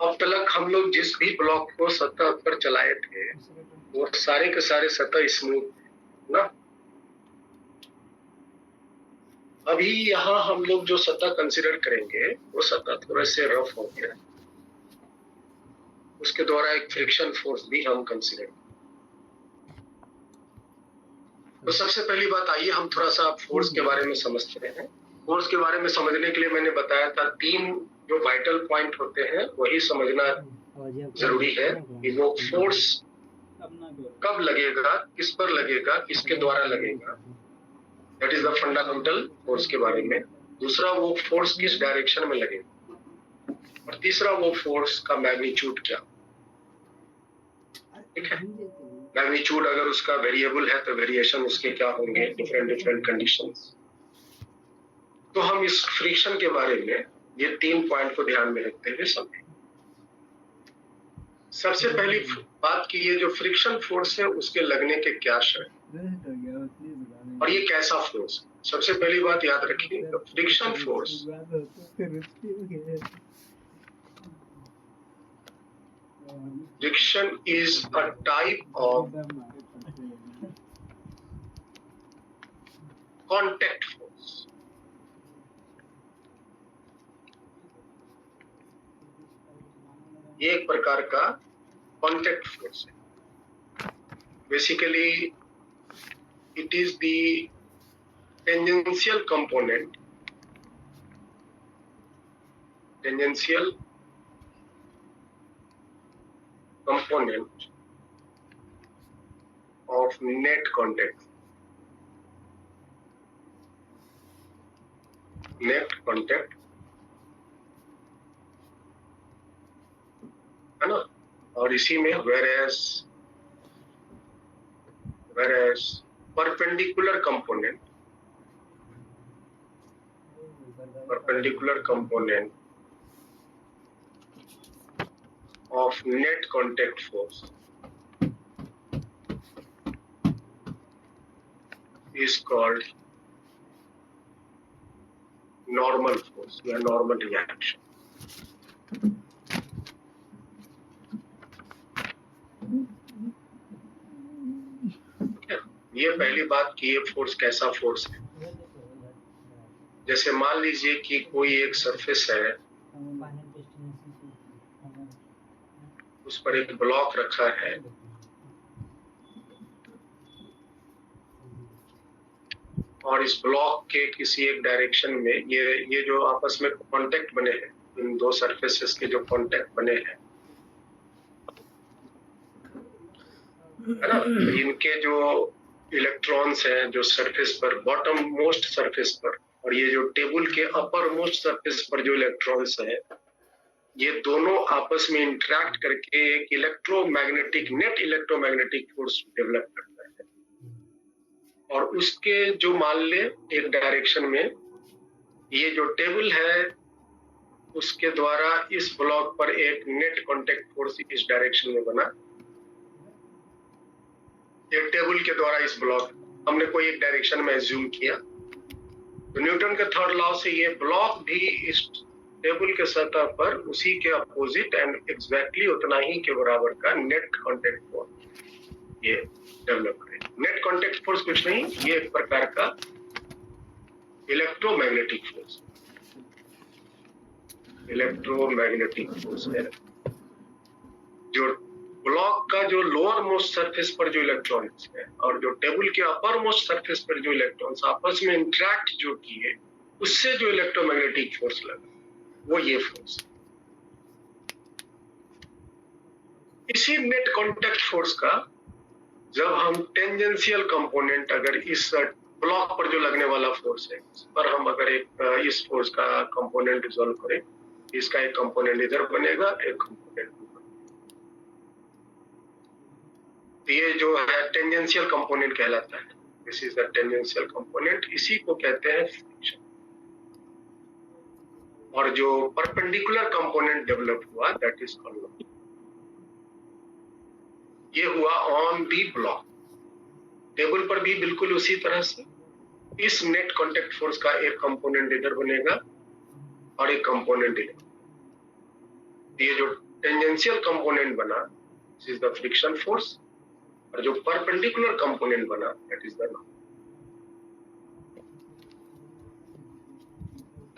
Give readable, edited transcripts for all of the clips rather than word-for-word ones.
अब तक हम लोग जिस भी ब्लॉक को सतह पर चलाए थे वो सारे के सारे सतह स्मूथ ना। अभी यहाँ हम लोग जो सतह कंसिडर करेंगे वो सतह थोड़े से रफ हो गया, उसके द्वारा एक फ्रिक्शन फोर्स भी हम कंसिडर करें। तो सबसे पहली बात आइए हम थोड़ा सा फोर्स के बारे में समझते हैं। फोर्स के बारे में समझने के लिए मैंने बताया था 3 जो वाइटल पॉइंट होते हैं वही समझना जरूरी है कि वो फोर्स कब लगेगा, किस पर लगेगा, किसके द्वारा लगेगा, that is the fundamental force के बारे में। दूसरा वो फोर्स किस डायरेक्शन में लगेगा, और तीसरा वो फोर्स का मैग्नीट्यूड क्या। ठीक है, मैग्नीट्यूड अगर उसका वेरिएबल है तो वेरिएशन उसके क्या होंगे, डिफरेंट कंडीशंस। तो हम इस फ्रिक्शन के बारे में ये 3 पॉइंट को ध्यान में रखते हुए समझें। सबसे पहली बात कि ये जो फ्रिक्शन फोर्स है उसके लगने के क्या शर्त और ये कैसा फोर्स। सबसे पहली बात याद रखिए, friction force friction is a type of contact force. ये एक प्रकार का कॉन्टैक्ट फोर्स है। Basically it is the tangential component of net contact है ना। और इसी में whereas perpendicular component of net contact force is called normal force या normal reaction। ये पहली बात कि ये फोर्स कैसा फोर्स है। जैसे मान लीजिए कि कोई एक सरफेस है, उस पर एक ब्लॉक रखा है, और इस ब्लॉक के किसी एक डायरेक्शन में ये जो आपस में कांटेक्ट बने हैं, इन दो सरफेसेस के जो कांटेक्ट बने हैं है ना, इनके जो इलेक्ट्रॉन्स हैं जो सरफेस पर, बॉटम मोस्ट सरफेस पर, और ये जो टेबल के अपर मोस्ट सरफेस पर जो इलेक्ट्रॉन्स हैं, ये दोनों आपस में इंटरेक्ट करके एक नेट इलेक्ट्रोमैग्नेटिक फोर्स डेवलप करता है। और उसके जो मान ले एक डायरेक्शन में ये जो टेबल है उसके द्वारा इस ब्लॉक पर एक नेट कांटेक्ट फोर्स इस डायरेक्शन में बना। एक टेबल के द्वारा इस ब्लॉक हमने कोई एक डायरेक्शन में एज्यूम किया, तो न्यूटन के थर्ड लॉ से ये ब्लॉक भी इस टेबल के सतह पर उसी के अपोजिट एंड एग्जैक्टली उतना ही के बराबर का नेट कांटेक्ट फोर्स ये डेवलप करे। नेट कांटेक्ट फोर्स कुछ नहीं, ये एक प्रकार का इलेक्ट्रोमैग्नेटिक फोर्स है, जो ब्लॉक का जो लोअर मोस्ट सरफेस पर जो इलेक्ट्रॉन्स है और जो टेबल के अपर मोस्ट सरफेस पर जो इलेक्ट्रॉन्स आपस में इंटरेक्ट जो किए, उससे जो इलेक्ट्रोमैग्नेटिक फोर्स लगा वो ये फोर्स। इसी नेट कांटेक्ट फोर्स का जब हम टेंजेंशियल कंपोनेंट, अगर इस ब्लॉक पर जो लगने वाला फोर्स है उस पर हम अगर एक इस फोर्स का कंपोनेंट रिजॉल्व करें, इसका एक कंपोनेंट इधर बनेगा, एक कंपोनेंट, ये जो है टेंजेंशियल कंपोनेंट कहलाता है। This is the tangential component, इसी को कहते हैं फ्रिक्शन। और जो परपेंडिकुलर कंपोनेंट डेवलप हुआ दैट इज कॉल्ड, ये हुआ ऑन दी ब्लॉक। टेबल पर भी बिल्कुल उसी तरह से इस नेट कांटेक्ट फोर्स का एक कंपोनेंट इधर बनेगा और एक कंपोनेंट इधर। ये जो टेंजेंशियल कंपोनेंट बना this is the friction force, और जो परपेंडिकुलर कंपोनेंट बना दैट इज द नॉर्मल,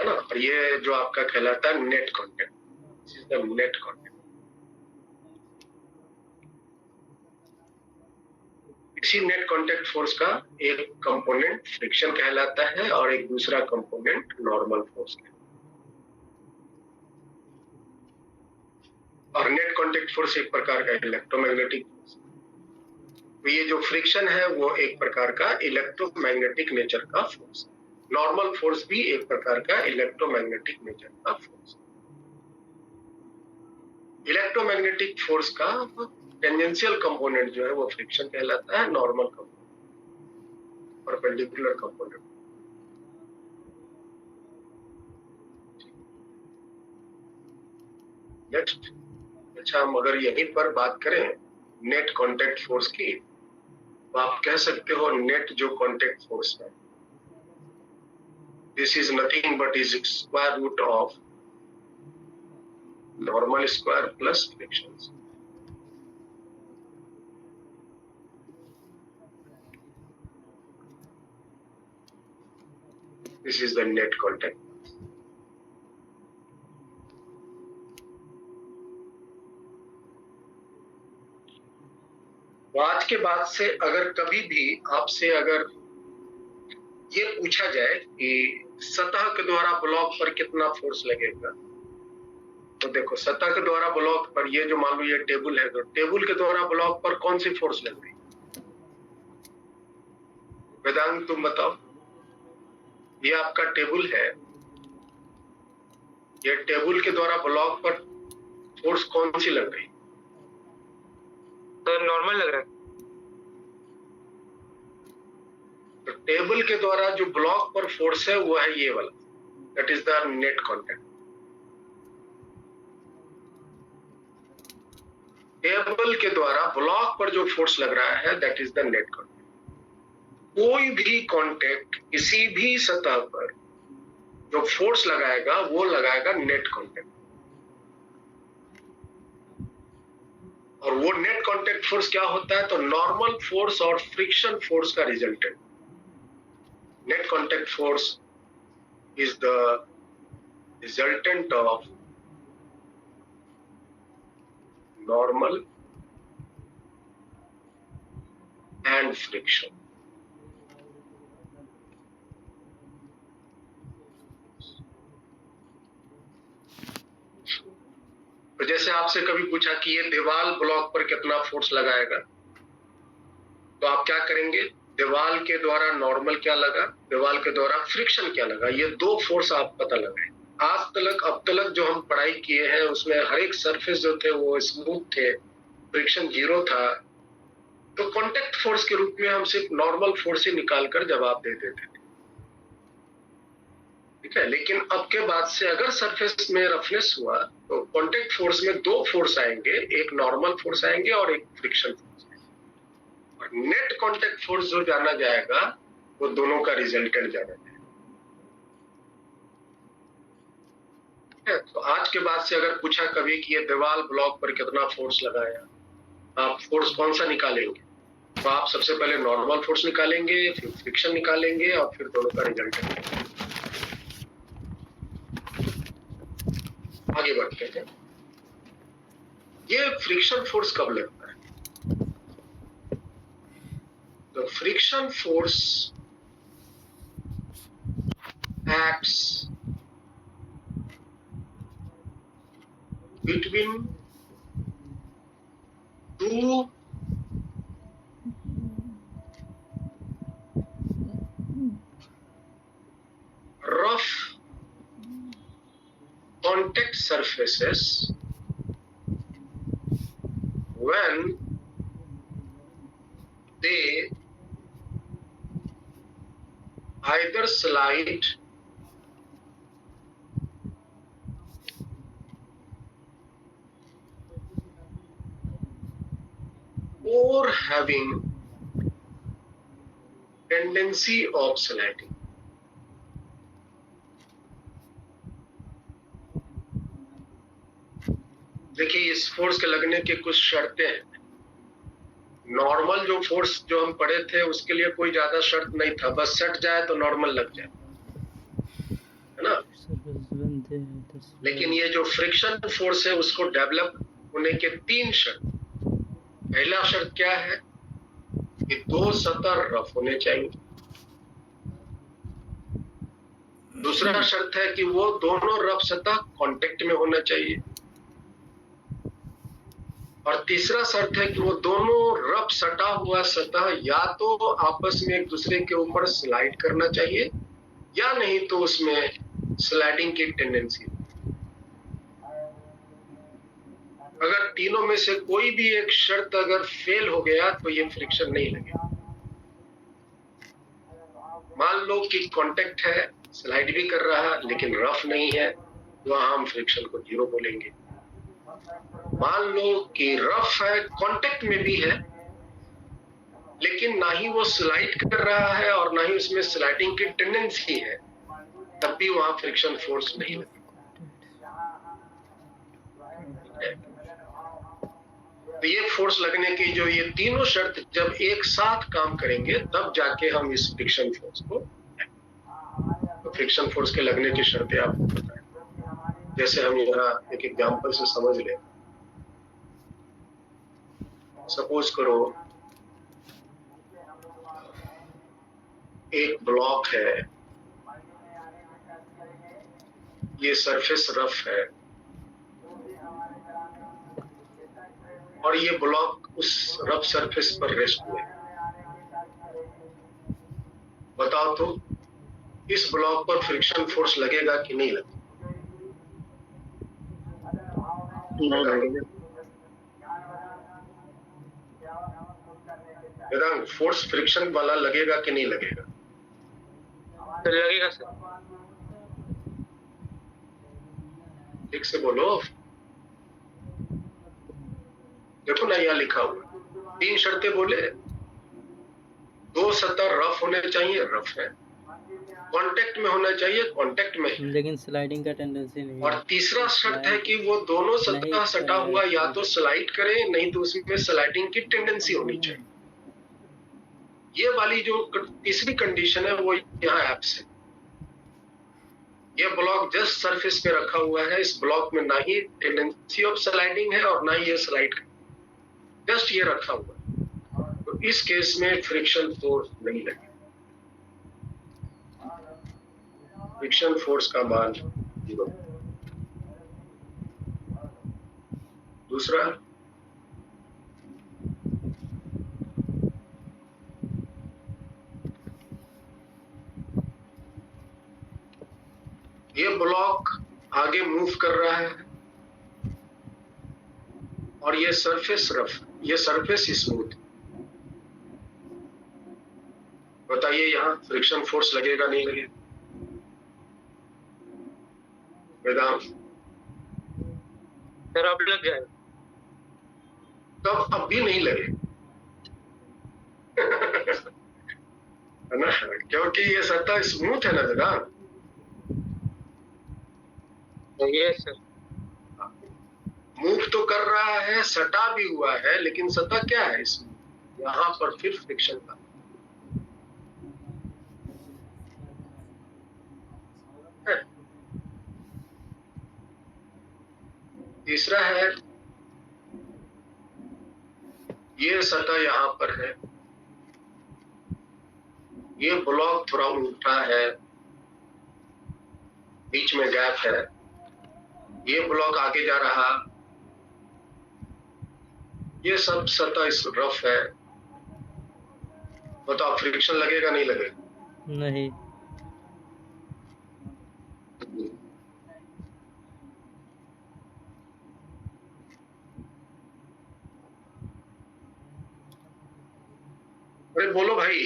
है ना। और ये जो आपका कहलाता है net contact, this is the net contact. इसी नेट कांटेक्ट फोर्स का एक कंपोनेंट फ्रिक्शन कहलाता है और एक दूसरा कंपोनेंट नॉर्मल फोर्स है। और नेट कांटेक्ट फोर्स एक प्रकार का इलेक्ट्रोमैग्नेटिक फोर्स, तो ये जो फ्रिक्शन है वो एक प्रकार का इलेक्ट्रोमैग्नेटिक नेचर का फोर्स है। नॉर्मल फोर्स भी एक प्रकार का इलेक्ट्रोमैग्नेटिक नेचर का फोर्स है। इलेक्ट्रोमैग्नेटिक फोर्स का टेंजेंशियल कंपोनेंट जो है वो फ्रिक्शन कहलाता है, normal component perpendicular component. Next, अच्छा हम अगर यहीं पर बात करें नेट कांटेक्ट फोर्स की, तो आप कह सकते हो नेट जो कांटेक्ट फोर्स है this is nothing but is square root of normal square plus friction. This is the net contact. तो आज के बाद से अगर कभी भी आपसे अगर ये पूछा जाए कि सतह के द्वारा ब्लॉक पर कितना फोर्स लगेगा, तो देखो सतह के द्वारा ब्लॉक पर ये जो मान लो ये टेबल है, तो टेबल के द्वारा ब्लॉक पर कौन सी फोर्स लग रही? वेदांत तुम बताओ। ये आपका टेबल है, ये टेबल के द्वारा ब्लॉक पर फोर्स कौन सी लग रही? तो नॉर्मल लग रहा है। तो टेबल के द्वारा जो ब्लॉक पर फोर्स है वो है ये वाला, that is the net contact. Table के द्वारा ब्लॉक पर जो फोर्स लग रहा है that is the net contact. कोई भी कांटेक्ट किसी भी सतह पर जो फोर्स लगाएगा वो लगाएगा नेट कांटेक्ट, और वो नेट कांटेक्ट फोर्स क्या होता है? तो नॉर्मल फोर्स और फ्रिक्शन फोर्स का resultant. Net contact force is the resultant of normal and friction. तो जैसे आपसे कभी पूछा कि ये दीवार ब्लॉक पर कितना फोर्स लगाएगा, तो आप क्या करेंगे? दीवार के द्वारा नॉर्मल क्या लगा, दीवार के द्वारा फ्रिक्शन क्या लगा, ये दो फोर्स आप पता लगाए। आज तक अब तक जो हम पढ़ाई किए हैं उसमें हर एक सरफेस जो थे वो स्मूथ थे, फ्रिक्शन 0 था, तो कांटेक्ट फोर्स के रूप में हम सिर्फ नॉर्मल फोर्स ही निकालकर जवाब दे देते थे, ठीक है। लेकिन अब के बाद से अगर सरफेस में रफनेस हुआ तो कांटेक्ट फोर्स में दो फोर्स आएंगे, एक नॉर्मल फोर्स आएंगे और एक फ्रिक्शन फोर्स आएंगे। और नेट कांटेक्ट फोर्स जो जाना जाएगा वो दोनों का रिजल्टेंट जाना जाएगा। तो आज के बाद से अगर पूछा कभी कि ये दीवार ब्लॉक पर कितना फोर्स लगाया, आप फोर्स कौन सा निकालेंगे? तो आप सबसे पहले नॉर्मल फोर्स निकालेंगे, फिर फ्रिक्शन निकालेंगे और फिर दोनों का रिजल्टेंट। आगे बढ़ते हैं। ये फ्रिक्शन फोर्स कब लगता है? तो friction force acts between two rough contact surfaces when they either slide or having tendency of sliding। देखिए इस फोर्स के लगने की कुछ शर्तें हैं। नॉर्मल जो फोर्स जो हम पढ़े थे उसके लिए कोई ज्यादा शर्त नहीं था, बस सट जाए तो नॉर्मल लग जाए, है ना। लेकिन ये जो फ्रिक्शन फोर्स है उसको डेवलप होने के 3 शर्त। पहला शर्त क्या है कि 2 सतह रफ होने चाहिए। दूसरा शर्त है कि वो दोनों रफ सतह कांटेक्ट में होना चाहिए। और तीसरा शर्त है कि वो दोनों रफ सटा हुआ सतह या तो आपस में एक दूसरे के ऊपर स्लाइड करना चाहिए या नहीं तो उसमें स्लाइडिंग की टेंडेंसी। अगर तीनों में से कोई भी एक शर्त अगर फेल हो गया तो ये फ्रिक्शन नहीं लगेगा। मान लो कि कांटेक्ट है, स्लाइड भी कर रहा है लेकिन रफ नहीं है, वहां हम फ्रिक्शन को 0 बोलेंगे। मान लो कि रफ है, कांटेक्ट में भी है, लेकिन ना ही वो स्लाइड कर रहा है और ना ही उसमें स्लाइडिंग की टेंडेंसी है, तब भी वहां फ्रिक्शन फोर्स नहीं लगेगा। तो ये फोर्स लगने की जो ये तीनों शर्त जब एक साथ काम करेंगे तब जाके हम इस फ्रिक्शन फोर्स को, तो फ्रिक्शन फोर्स के लगने की शर्तें आपको बताएं। जैसे हम यहाँ एक एग्जांपल से समझ लें। सपोज करो एक ब्लॉक है, ये सरफेस रफ है और ये ब्लॉक उस रफ सरफेस पर रेस्ट हुए। बताओ तो इस ब्लॉक पर फ्रिक्शन फोर्स लगेगा कि नहीं लगेगा? वेदांत, फोर्स फ्रिक्शन वाला लगेगा कि नहीं लगेगा? तो लगेगा सर। ठीक से बोलो। देखो ना यहाँ लिखा हुआ 3 शर्तें बोले। 2 सतह रफ होने चाहिए, रफ है। कांटेक्ट में होना चाहिए, कांटेक्ट में है। लेकिन स्लाइडिंग का टेंडेंसी नहीं है। और तीसरा शर्त है कि वो दोनों सतह सटा हुआ या तो स्लाइड करे नहीं तो उसमें स्लाइडिंग की टेंडेंसी होनी चाहिए। ये वाली जो तीसरी कंडीशन है वो यहाँ एब्सेंट। ये ब्लॉक जस्ट सरफेस पे रखा हुआ है, इस ब्लॉक में ना ही टेंडेंसी ऑफ स्लाइडिंग है और ना ही ये स्लाइड, जस्ट ये रखा हुआ है। तो इस केस में फ्रिक्शन फोर्स नहीं लगेगा। फ्रिक्शन फोर्स का मान 0। दूसरा, ये ब्लॉक आगे मूव कर रहा है और ये सरफेस रफ, ये सरफेस स्मूथ। बताइए यहाँ फ्रिक्शन फोर्स लगेगा नहीं लगेगा? वेदांत, सर अब लग जाएगा। तब अब भी नहीं लगे है ना, क्योंकि ये सतह स्मूथ है ना वेदांत। Yes sir. मूव तो कर रहा है, सटा भी हुआ है, लेकिन सतह क्या है इसमें? यहाँ पर फिर फ्रिक्शन का। तीसरा है ये सतह यहाँ पर है, ये ब्लॉक थोड़ा उल्टा है, बीच में गैप है, ये ब्लॉक आगे जा रहा, ये सब सतह इस रफ है। बताओ फ्रिक्शन लगेगा नहीं लगेगा? नहीं। अरे बोलो भाई,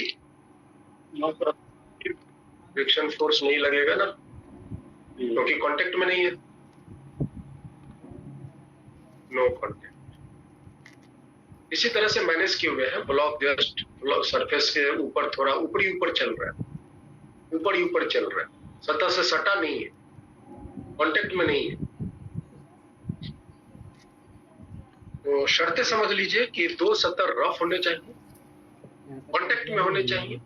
फ्रिक्शन फोर्स नहीं लगेगा ना, क्योंकि कांटेक्ट में नहीं है। No contact. इसी तरह से मैनेज किए हुए हैं। ब्लॉक जस्ट सरफेस के ऊपर थोड़ा ऊपरी ऊपर चल रहा है, ऊपर ही ऊपर चल रहा है, सतह से सटा नहीं है, कांटेक्ट में नहीं है। तो शर्तें समझ लीजिए कि दो सतह रफ होने चाहिए, कांटेक्ट में होने चाहिए,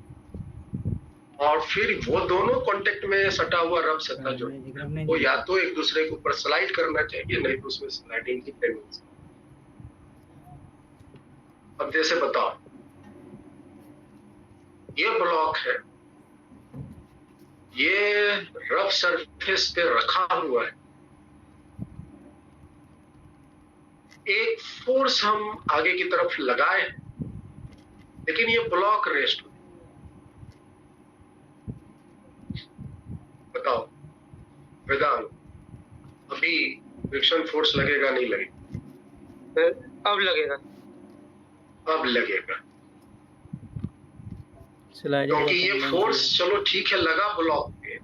और फिर वो दोनों कांटेक्ट में सटा हुआ रफ सतह जो है वो या तो एक दूसरे के ऊपर स्लाइड करना चाहिए, नहीं तो उसमें स्लाइडिंग की टेंडेंसी। अब जैसे बताओ, ये ब्लॉक है, ये रफ सरफेस पे रखा हुआ है, एक फोर्स हम आगे की तरफ लगाए, लेकिन ये ब्लॉक रेस्ट। बताओ वेदांत, अभी फ्रिक्शन फोर्स लगेगा नहीं लगेगा? सर अब लगेगा। अब लगेगा, स्लाइडिंग क्योंकि ये फोर्स चलो ठीक है लगा ब्लॉक पे,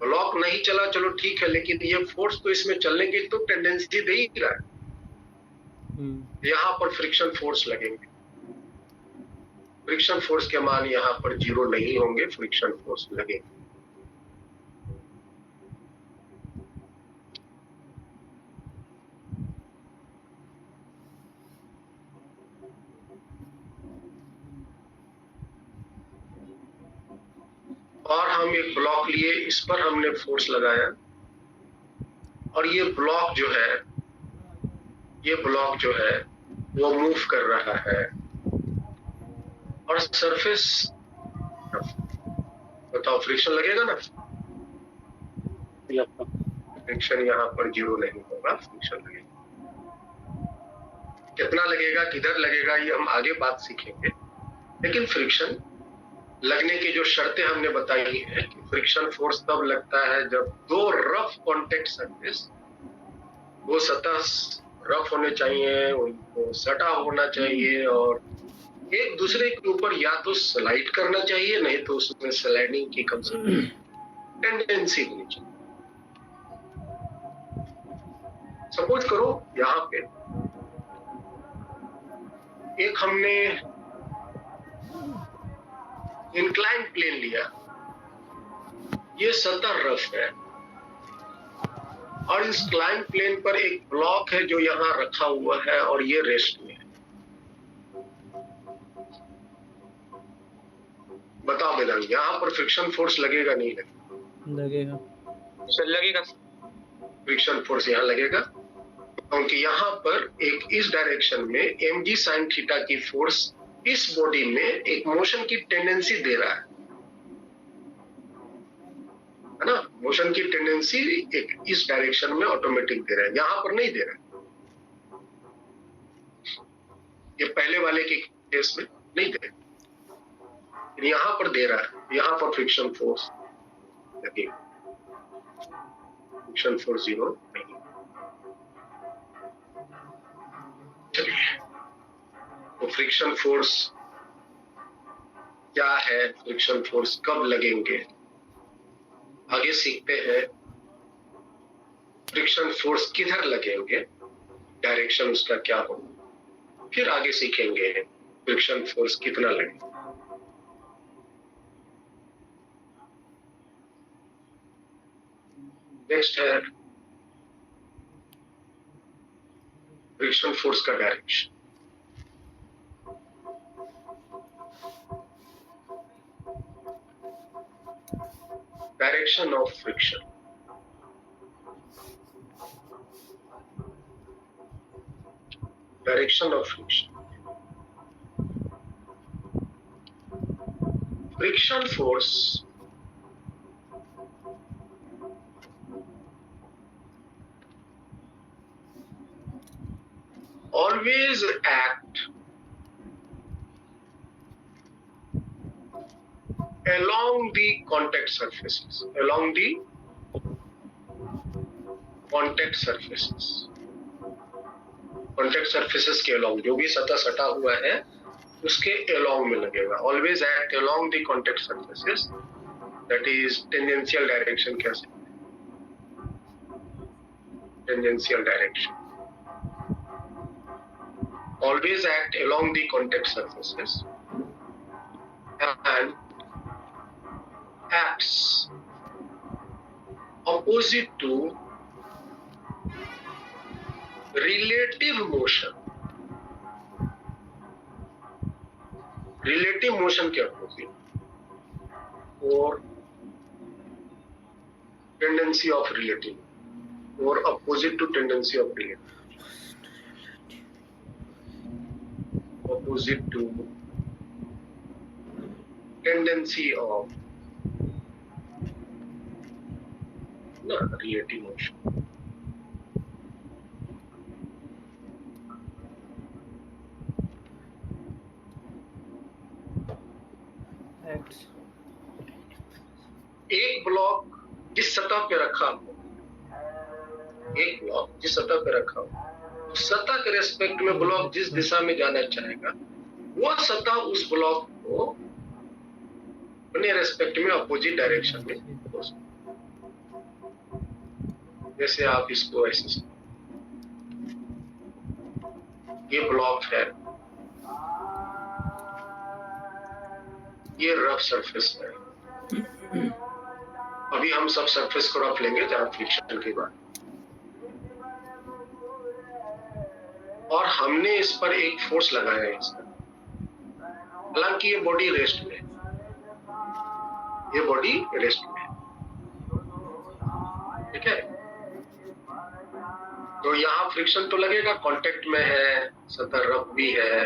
ब्लॉक नहीं चला चलो ठीक है, लेकिन ये फोर्स तो इसमें चलने की तो टेंडेंसी दे ही रहा है। यहाँ पर फ्रिक्शन फोर्स लगेंगे, फ्रिक्शन फोर्स के मान यहाँ पर 0 नहीं होंगे, फ्रिक्शन फोर्स लगेंगे। और हम एक ब्लॉक लिए, इस पर हमने फोर्स लगाया, और ये ब्लॉक जो है, ये ब्लॉक जो है वो मूव कर रहा है, और सरफेस, बताओ फ्रिक्शन लगेगा ना? फ्रिक्शन यहाँ पर 0 नहीं होगा, फ्रिक्शन लगेगा। कितना लगेगा, किधर लगेगा, ये हम आगे बात सीखेंगे, लेकिन फ्रिक्शन लगने की जो शर्तें हमने बताई है कि फ्रिक्शन फोर्स तब लगता है जब दो रफ कॉन्टेक्ट सरफेस, वो सतह रफ होने चाहिए, उनको सटा होना चाहिए, और एक दूसरे के ऊपर या तो स्लाइड करना चाहिए, नहीं तो उसमें स्लाइडिंग की कम से कम टेंडेंसी होनी चाहिए। सपोज करो यहाँ पे एक हमने इंक्लाइन प्लेन लिया, ये सतह रफ है, और इस इंक्लाइन प्लेन पर एक ब्लॉक है जो यहाँ रखा हुआ है, और ये रेस्ट में है। बताओ वेदांत, यहाँ पर फ्रिक्शन फोर्स लगेगा नहीं लगेगा? सर लगेगा। फ्रिक्शन फोर्स यहाँ लगेगा, क्योंकि यहाँ पर एक इस डायरेक्शन में mg sin थीटा की फोर्स इस बॉडी में एक मोशन की टेंडेंसी दे रहा है ना? मोशन की टेंडेंसी एक इस डायरेक्शन में ऑटोमेटिक दे रहा है, यहाँ पर नहीं दे रहा है। ये पहले वाले के केस में नहीं दे रहा, यहाँ पर दे रहा है, यहाँ पर फ्रिक्शन फोर्स लगेगा, फ्रिक्शन फोर्स 0 नहीं। चलिए, तो फ्रिक्शन फोर्स क्या है, फ्रिक्शन फोर्स कब लगेंगे, आगे सीखते हैं। फ्रिक्शन फोर्स किधर लगेंगे, डायरेक्शन उसका क्या होगा, फिर आगे सीखेंगे फ्रिक्शन फोर्स कितना लगेगा। नेक्स्ट है फ्रिक्शन फोर्स का direction. Direction of friction. Direction of friction. Friction force always act along the contact surfaces, along the contact surfaces, contact surfaces के along, जो भी सतह सटा हुआ है उसके along में लगेगा। Always act along the contact surfaces, that is tangential direction कह सकते हैं, tangential direction। Always act along the contact surfaces and acts opposite to relative motion के अपोजिट और टेंडेंसी ऑफ रिलेटिव और opposite to tendency of relative, opposite to tendency of relative motion. एक block जिस सतह पे रखा हो, एक ब्लॉक जिस सतह पे रखा हो, सतह के रेस्पेक्ट में ब्लॉक जिस दिशा में जाना चाहेगा वो सतह उस ब्लॉक को अपने रेस्पेक्ट में अपोजिट डायरेक्शन में हो सकता है। जैसे आप इसको ऐसे, ये ब्लॉक है, ये रफ सरफेस है। अभी हम सब सरफेस को रफ लेंगे जहां फ्रिक्शन के बाद, और हमने इस पर एक फोर्स लगाया है इसका। हालांकि ये बॉडी रेस्ट में है, ये बॉडी रेस्ट में है, ठीक है। तो यहाँ फ्रिक्शन तो लगेगा, कांटेक्ट में है, सतह रफ भी है,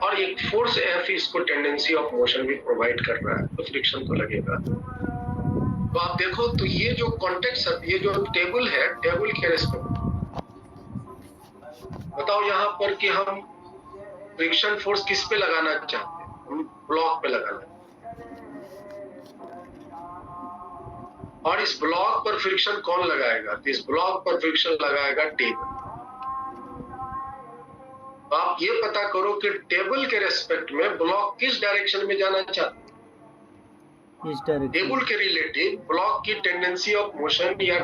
और एक फोर्स एफ इसको टेंडेंसी ऑफ मोशन भी प्रोवाइड कर रहा है, तो फ्रिक्शन तो लगेगा। तो आप देखो, तो ये जो कॉन्टेक्ट, ये जो टेबल है, टेबल के रेस्पेक्ट बताओ यहाँ पर कि हम फ्रिक्शन फोर्स किस पे लगाना चाहते हैं? हम ब्लॉक पे लगाना, और इस ब्लॉक पर फ्रिक्शन कौन लगाएगा? तो इस ब्लॉक पर फ्रिक्शन लगाएगा टेबल। तो आप ये पता करो कि टेबल के रेस्पेक्ट में ब्लॉक किस डायरेक्शन में जाना चाहते हैं। टेबल के रिलेटिव ब्लॉक की टेंडेंसी ऑफ मोशन या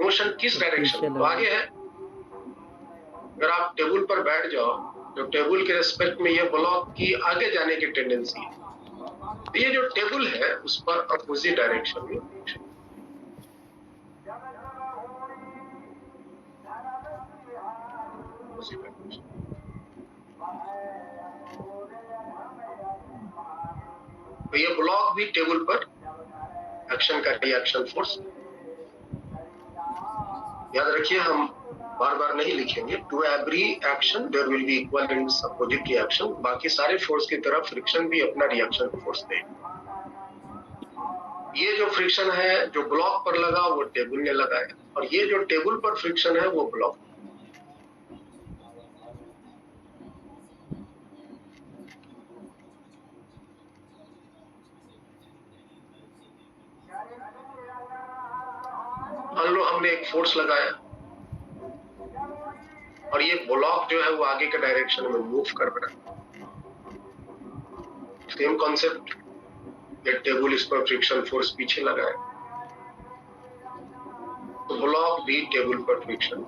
मोशन किस डायरेक्शन में आगे है। अगर आप टेबल पर बैठ जाओ तो टेबल के रेस्पेक्ट में ये ब्लॉक की आगे जाने की टेंडेंसी है, तो ये जो टेबल है उस पर अपोजिट डायरेक्शन में। तो ये ब्लॉक भी टेबल पर एक्शन का रिएक्शन फोर्स। याद रखिए, हम बार बार नहीं लिखेंगे, to every action there will be equal and opposite reaction. बाकी सारे फोर्स की तरफ फ्रिक्शन भी अपना रिएक्शन फोर्स दे। ये जो फ्रिक्शन है जो ब्लॉक पर लगा वो टेबल ने लगाया, और ये जो टेबल पर फ्रिक्शन है वो ब्लॉक। मान लो हमने एक फोर्स लगाया और ये ब्लॉक जो है वो आगे के डायरेक्शन में मूव कर रहा है। सेम कॉन्सेप्ट, ये टेबल इस पर फ्रिक्शन फोर्स पीछे लगाया, तो ब्लॉक भी टेबल पर फ्रिक्शन।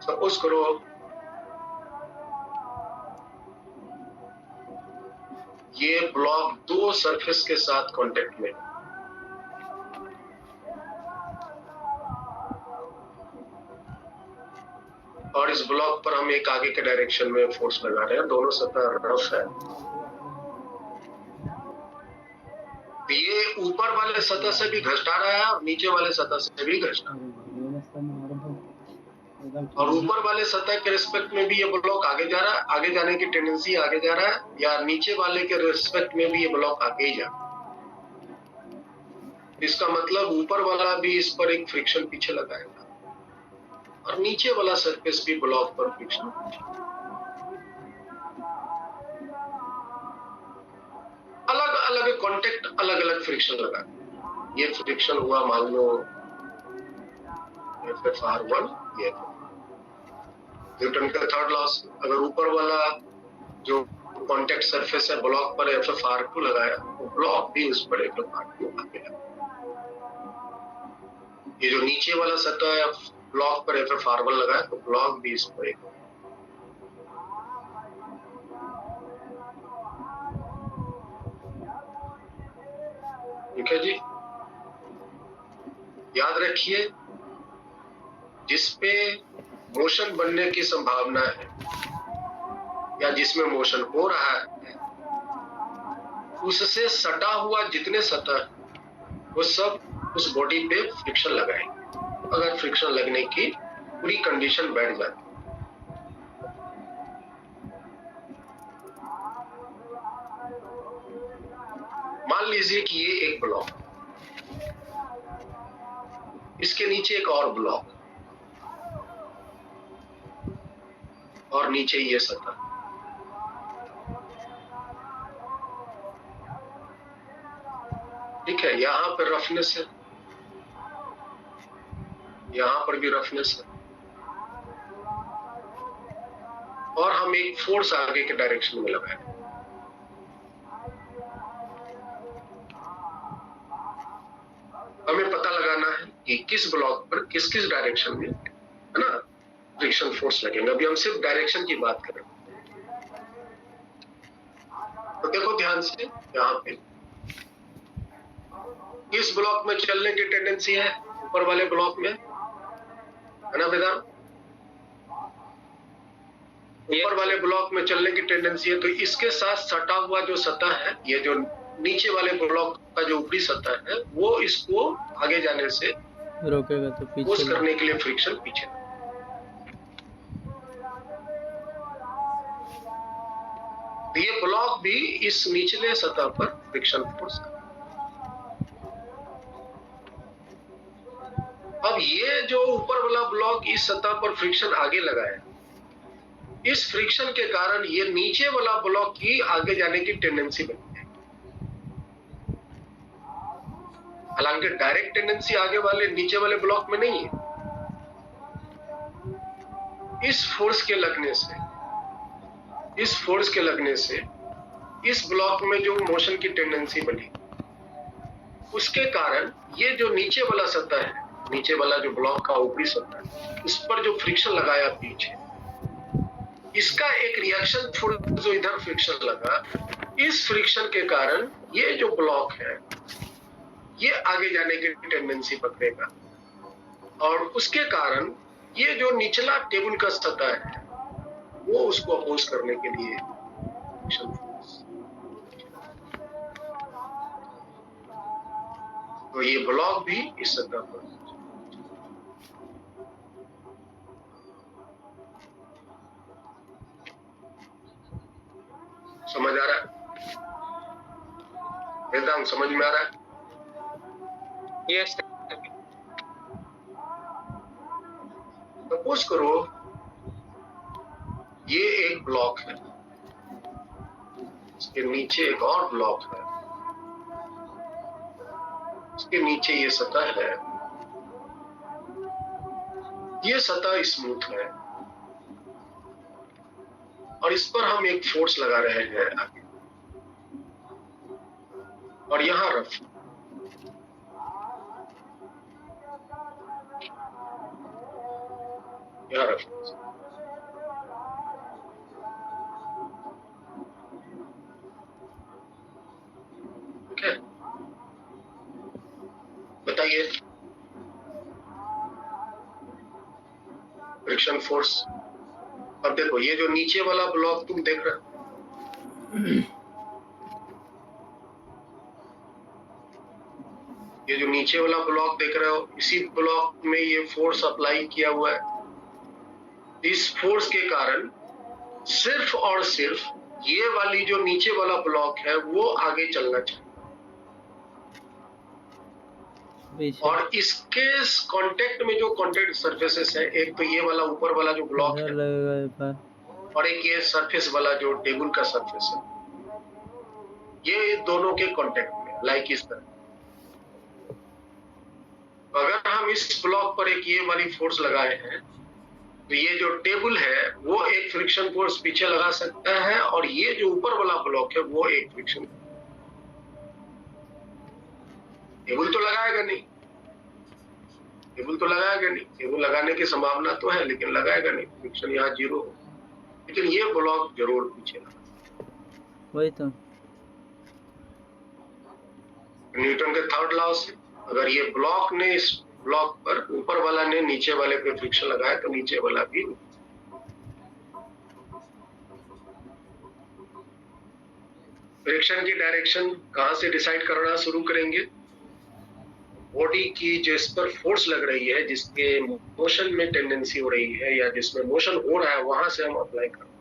सपोज करो ये ब्लॉक दो सरफेस के साथ कांटेक्ट में, और इस ब्लॉक पर हम एक आगे के डायरेक्शन में फोर्स लगा रहे हैं, दोनों सतह रफ है। ये ऊपर वाले सतह से भी घसटा रहा है और नीचे वाले सतह से भी घसटा रहा है, और ऊपर वाले सतह के रिस्पेक्ट में भी ये ब्लॉक आगे जा रहा है, आगे जाने की टेंडेंसी आगे जा रहा है, या नीचे वाले के रिस्पेक्ट में भी ये ब्लॉक आगे ही जा रहा है। इसका मतलब ऊपर वाला भी इस पर एक फ्रिक्शन पीछे लगाएगा, और नीचे वाला सरफेस भी ब्लॉक पर फ्रिक्शन। अलग अलग कांटेक्ट, अलग अलग फ्रिक्शन लगा। ये फ्रिक्शन हुआ मान लो FR1, ये न्यूटन का थर्ड लॉ। अगर ऊपर वाला जो कांटेक्ट सरफेस है ब्लॉक पर FR2 लगाया, तो ब्लॉक भी उस पर FR2 आगे लगा। ये जो नीचे वाला सतह है ब्लॉक पर FR1 लगाया, तो ब्लॉक भी इस पर एक। ठीक है जी, याद रखिए जिसपे मोशन बनने की संभावना है या जिसमें मोशन हो रहा है उससे सटा हुआ जितने सतह वो सब उस बॉडी पे फ्रिक्शन लगाएंगे। अगर फ्रिक्शन लगने की पूरी कंडीशन बैठ जाती, मान लीजिए कि ये एक ब्लॉक, इसके नीचे एक और ब्लॉक और नीचे ये सतह, ठीक है। यहाँ पर रफनेस है, यहाँ पर भी रफनेस है और हम एक फोर्स आगे के डायरेक्शन में लगाए। हमें पता लगाना है कि किस ब्लॉक पर किस किस डायरेक्शन में, है ना, फ्रिक्शन फोर्स लगेगा। अभी हम सिर्फ डायरेक्शन की बात करें तो देखो ध्यान से, यहाँ पे किस ब्लॉक में चलने की टेंडेंसी है, ऊपर वाले ब्लॉक में, है ना वेदांत? ऊपर वाले ब्लॉक में चलने की टेंडेंसी है, तो इसके साथ सटा हुआ जो सतह है, ये जो नीचे वाले ब्लॉक का जो ऊपरी सतह है, वो इसको आगे जाने से रोकेगा तो फोर्स पीछे करने के लिए फ्रिक्शन पीछे। तो ये ब्लॉक भी इस निचले सतह पर फ्रिक्शन फोर्स कर। अब ये जो ऊपर वाला ब्लॉक इस सतह पर फ्रिक्शन आगे लगाया, इस फ्रिक्शन के कारण ये नीचे वाला ब्लॉक की आगे जाने की टेंडेंसी बनती है। हालांकि डायरेक्ट टेंडेंसी आगे वाले नीचे वाले ब्लॉक में नहीं है। इस फोर्स के लगने से इस ब्लॉक में जो मोशन की टेंडेंसी बनी, उसके कारण ये जो नीचे वाला सतह है, नीचे वाला जो ब्लॉक का ऊपरी सतह है, उस पर जो फ्रिक्शन लगाया पीछे, इसका एक रिएक्शन फोर्स जो इधर फ्रिक्शन लगा, इस फ्रिक्शन के कारण ये जो ब्लॉक है ये आगे जाने की टेंडेंसी पकड़ेगा और उसके कारण ये जो निचला टेबल का सतह है वो उसको अपोज करने के लिए फ्रिक्शन फोर्स। तो ये ब्लॉक भी इस सतह पर समझ आ रहा है? वेदांत समझ में आ रहा है? यस सपोज करो ये एक ब्लॉक है, इसके नीचे एक और ब्लॉक है, इसके नीचे ये सतह है, ये सतह स्मूथ है और इस पर हम एक फोर्स लगा रहे हैं आगे, और यहां रफ, यहां रफ। ठीक है, बताइए फ्रिक्शन फोर्स। अब देखो ये जो नीचे वाला ब्लॉक तुम देख रहे हो, ये जो नीचे वाला ब्लॉक देख रहे हो, इसी ब्लॉक में ये फोर्स अप्लाई किया हुआ है। इस फोर्स के कारण सिर्फ और सिर्फ ये वाली जो नीचे वाला ब्लॉक है वो आगे चलना चाहिए पीछे और इसके कांटेक्ट में जो कांटेक्ट सरफेसेस है, एक तो ये वाला ऊपर वाला जो ब्लॉक इधर है लगेगा एक बार। और एक ये सरफेस वाला जो टेबल का सरफेस है, ये दोनों के कांटेक्ट में लाइक इस तरह। अगर हम इस ब्लॉक पर एक ये वाली फोर्स लगाए हैं तो ये जो टेबल है वो एक फ्रिक्शन फोर्स पीछे लगा सकता है और ये जो ऊपर वाला ब्लॉक है वो एक फ्रिक्शन, टेबल तो लगाएगा नहीं, टेबल तो लगाएगा नहीं, टेबल लगाने की संभावना तो है लेकिन लगाएगा नहीं, फ्रिक्शन यहाँ 0 हो, लेकिन ये ब्लॉक जरूर पीछे लगा। वही तो न्यूटन के थर्ड लॉ से अगर ये ब्लॉक ने इस ब्लॉक पर, ऊपर वाला ने नीचे वाले पे फ्रिक्शन लगाया तो नीचे वाला भी। फ्रिक्शन की डायरेक्शन कहां से डिसाइड करना शुरू करेंगे? बॉडी की जो इस पर फोर्स लग रही है, जिसके मोशन में टेंडेंसी हो रही है या जिसमें मोशन हो रहा है, वहां से हम अप्लाई करते हैं।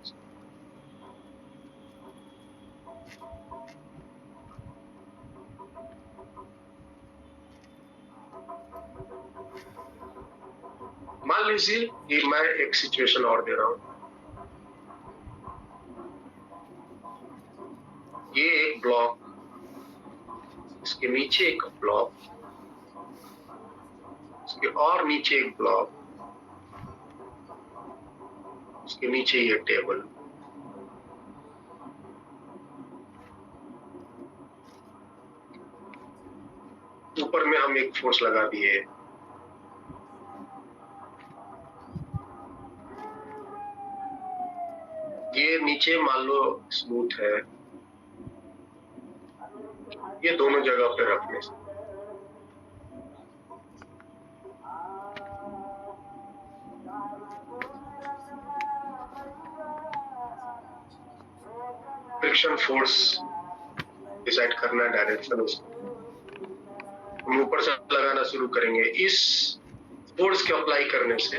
मान लीजिए कि मैं एक सिचुएशन और दे रहा हूं। ये एक ब्लॉक, इसके नीचे एक ब्लॉक, इसके और नीचे एक ब्लॉक, उसके नीचे ये टेबल। ऊपर में हम एक फोर्स लगा दिए। ये नीचे मान लो स्मूथ है, ये दोनों जगह पे रखने से फ्रिक्शन फोर्स डिसाइड करना है, डायरेक्शन उसको हम ऊपर से लगाना शुरू करेंगे। इस फोर्स के अप्लाई करने से,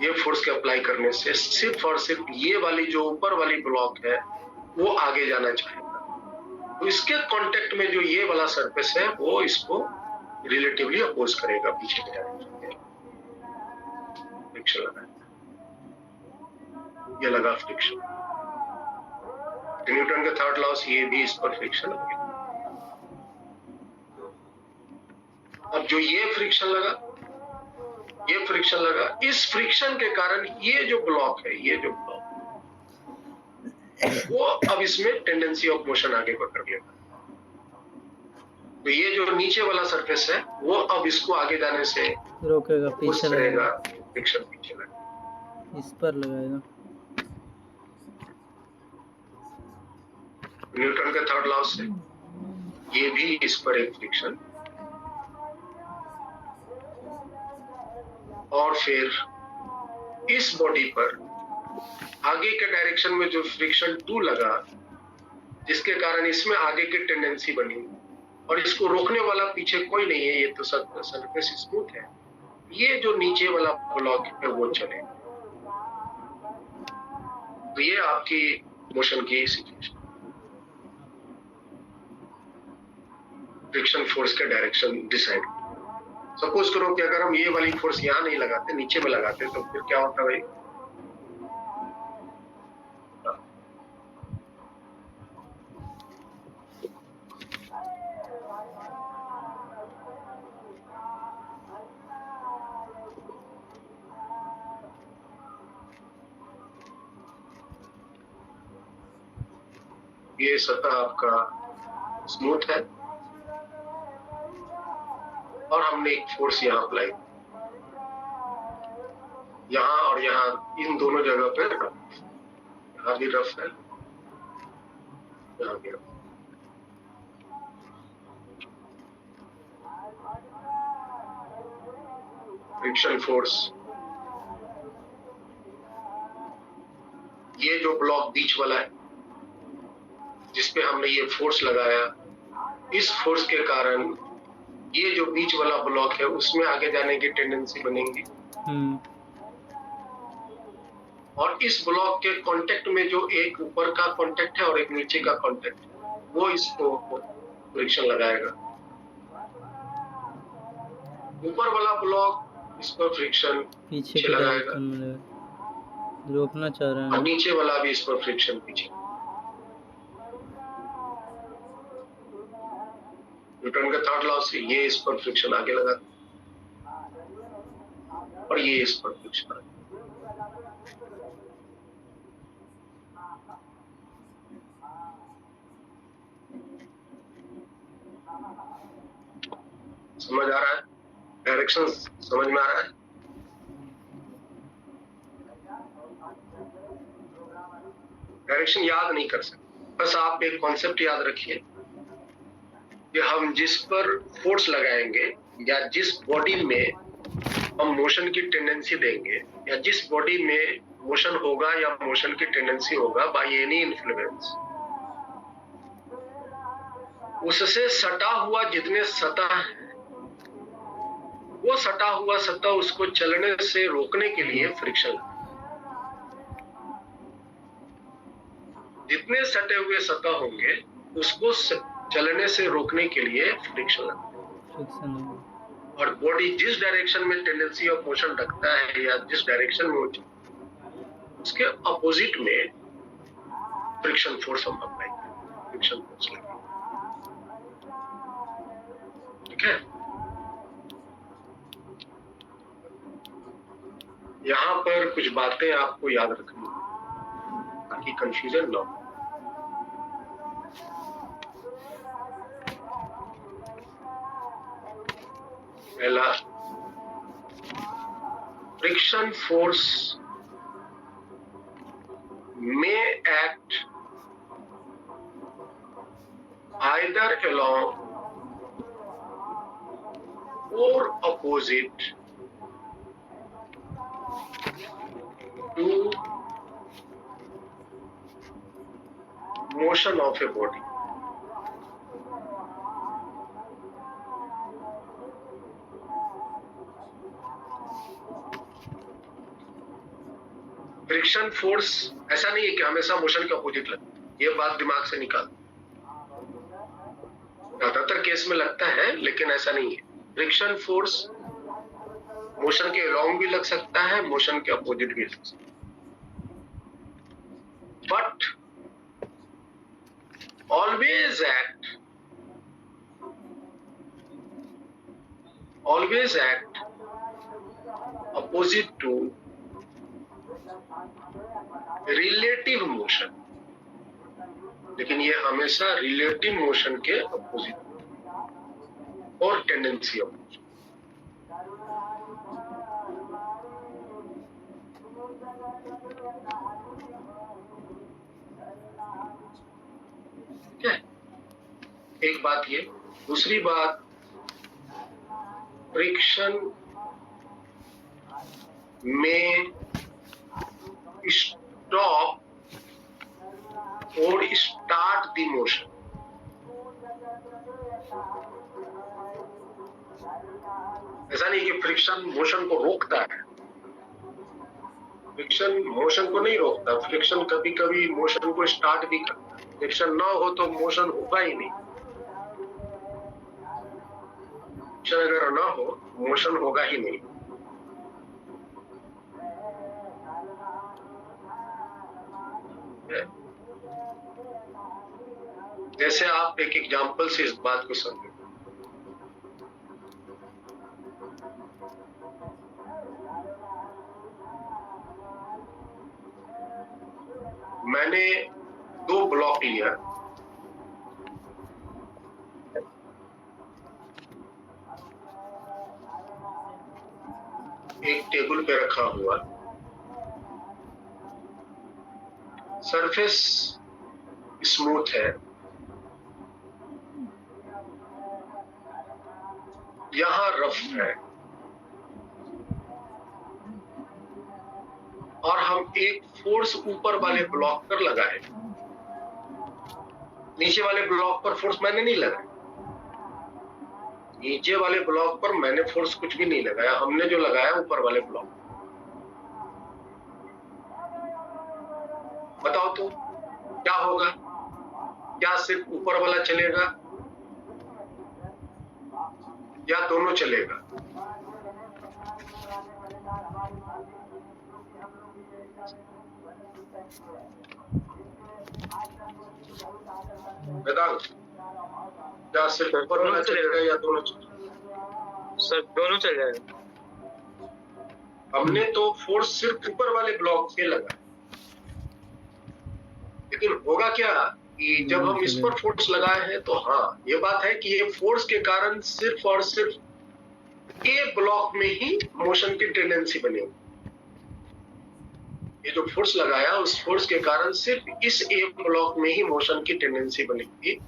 ये फोर्स के अप्लाई करने से सिर्फ और सिर्फ ये वाली जो ऊपर वाली ब्लॉक है वो आगे जाना चाहेगा, तो इसके कांटेक्ट में जो ये वाला सरफेस है वो इसको रिलेटिवली अपोज करेगा पीछे के डायरेक्शन में। फ्रिक्शन लगा, ये लगा फ्रिक्शन। न्यूटन के थर्ड लॉ से ये भी इस पर फ्रिक्शन लगे। अब जो ये फ्रिक्शन लगा, ये फ्रिक्शन लगा, इस फ्रिक्शन के कारण ये जो ब्लॉक है, ये जो ब्लॉक वो अब इसमें टेंडेंसी ऑफ मोशन आगे पकड़ लेगा। तो ये जो नीचे वाला सरफेस है वो अब इसको आगे जाने से रोकेगा, पीछे लगेगा, लगाएगा, फ्रिक्शन पीछे लगेगा, इस पर लगाएगा। न्यूटन के थर्ड लॉ से ये भी इस पर एक फ्रिक्शन, और फिर इस बॉडी पर आगे के डायरेक्शन में जो फ्रिक्शन 2 लगा, जिसके कारण इसमें आगे की टेंडेंसी बनी, और इसको रोकने वाला पीछे कोई नहीं है, ये तो सरफेस स्मूथ है। ये जो नीचे वाला ब्लॉक है वो चलेगा। तो ये आपकी मोशन की सिचुएशन, फ्रिक्शन फोर्स का डायरेक्शन डिसाइड। सपोज करो कि अगर हम ये वाली फोर्स यहाँ नहीं लगाते, नीचे में लगाते, तो फिर क्या होता भाई? ये सतह आपका स्मूथ है और हमने एक फोर्स यहाँ अप्लाई, यहाँ और यहाँ, इन दोनों जगह पे रफ, यहाँ भी रफ है, यहाँ भी रफ। फ्रिक्शन फोर्स, ये जो ब्लॉक बीच वाला है जिसपे हमने ये फोर्स लगाया, इस फोर्स के कारण ये जो बीच वाला ब्लॉक है उसमें आगे जाने की टेंडेंसी बनेगी। और इस ब्लॉक के कांटेक्ट में जो एक ऊपर का कांटेक्ट है और एक नीचे का कांटेक्ट है, वो इसको फ्रिक्शन लगाएगा। ऊपर वाला ब्लॉक इस पर फ्रिक्शन पीछे लगाएगा, रोकना चाह रहे हैं, और नीचे वाला भी इस पर फ्रिक्शन पीछे। न्यूटन के थर्ड लॉ से ये इस पर फ्रिक्शन आगे लगा और ये इस पर फ्रिक्शन आगे। समझ आ रहा है? डायरेक्शन समझ में आ रहा है? डायरेक्शन याद नहीं कर सकते, बस आप एक कॉन्सेप्ट याद रखिए कि हम जिस पर फोर्स लगाएंगे या जिस बॉडी में हम मोशन की टेंडेंसी देंगे या जिस बॉडी में मोशन होगा या मोशन की टेंडेंसी होगा बाय एनी इन्फ्लुएंस, उससे सटा हुआ जितने सतह है वो सटा हुआ सतह उसको चलने से रोकने के लिए फ्रिक्शन, जितने सटे हुए सतह होंगे उसको चलने से रोकने के लिए फ्रिक्शन लगता है। और बॉडी जिस डायरेक्शन में टेंडेंसी ऑफ मोशन रखता है या जिस डायरेक्शन में उसके अपोजिट में फ्रिक्शन फोर्स हम अप्लाई करें, फ्रिक्शन फोर्स लगे। ठीक है, यहाँ पर कुछ बातें आपको याद रखनी ताकि कंफ्यूजन ना हो। पहला, friction force may act either along or opposite to motion of a body. Friction force ऐसा नहीं है कि हमेशा मोशन के अपोजिट लगता, ये बात दिमाग से निकाल। ज्यादातर केस में लगता है लेकिन ऐसा नहीं है। फ्रिक्शन फोर्स मोशन के अलोंग भी लग सकता है, मोशन के अपोजिट भी लग सकता है, but always act opposite to relative motion. लेकिन ये हमेशा रिलेटिव मोशन के अपोजिट और टेंडेंसी ऑफ मोशन। ठीक है, एक बात ये। दूसरी बात, फ्रिक्शन में स्टॉप और स्टार्ट द मोशन। ऐसा नहीं कि फ्रिक्शन मोशन को रोकता है, फ्रिक्शन मोशन को नहीं रोकता। फ्रिक्शन कभी कभी मोशन को स्टार्ट भी करता है। फ्रिक्शन ना हो तो मोशन होगा ही नहीं। फ्रिक्शन अगर ना हो मोशन होगा ही नहीं। जैसे आप एक एग्जांपल से इस बात को समझें। मैंने 2 ब्लॉक लिया, एक टेबल पे रखा हुआ, सरफेस स्मूथ है, यहां रफ है, और हम एक फोर्स ऊपर वाले ब्लॉक पर लगाए। नीचे वाले ब्लॉक पर फोर्स मैंने नहीं लगाया, नीचे वाले ब्लॉक पर मैंने फोर्स कुछ भी नहीं लगाया, हमने जो लगाया ऊपर वाले ब्लॉक। बताओ तो क्या होगा? क्या सिर्फ ऊपर वाला चलेगा या दोनों चलेगा? वेदांत, क्या सिर्फ ऊपर वाला चलेगा या दोनों चलेगा? सर दोनों चल जाएगा। हमने तो फोर्स सिर्फ ऊपर वाले ब्लॉक पे लगा, लेकिन होगा क्या कि जब हम इस पर फोर्स लगाए हैं तो हाँ ये बात है कि ये फोर्स के कारण सिर्फ और सिर्फ ए ब्लॉक में ही मोशन की टेंडेंसी बनेगी। ये जो फोर्स लगाया उस फोर्स के कारण सिर्फ इस ए ब्लॉक में ही मोशन की टेंडेंसी बनेगी,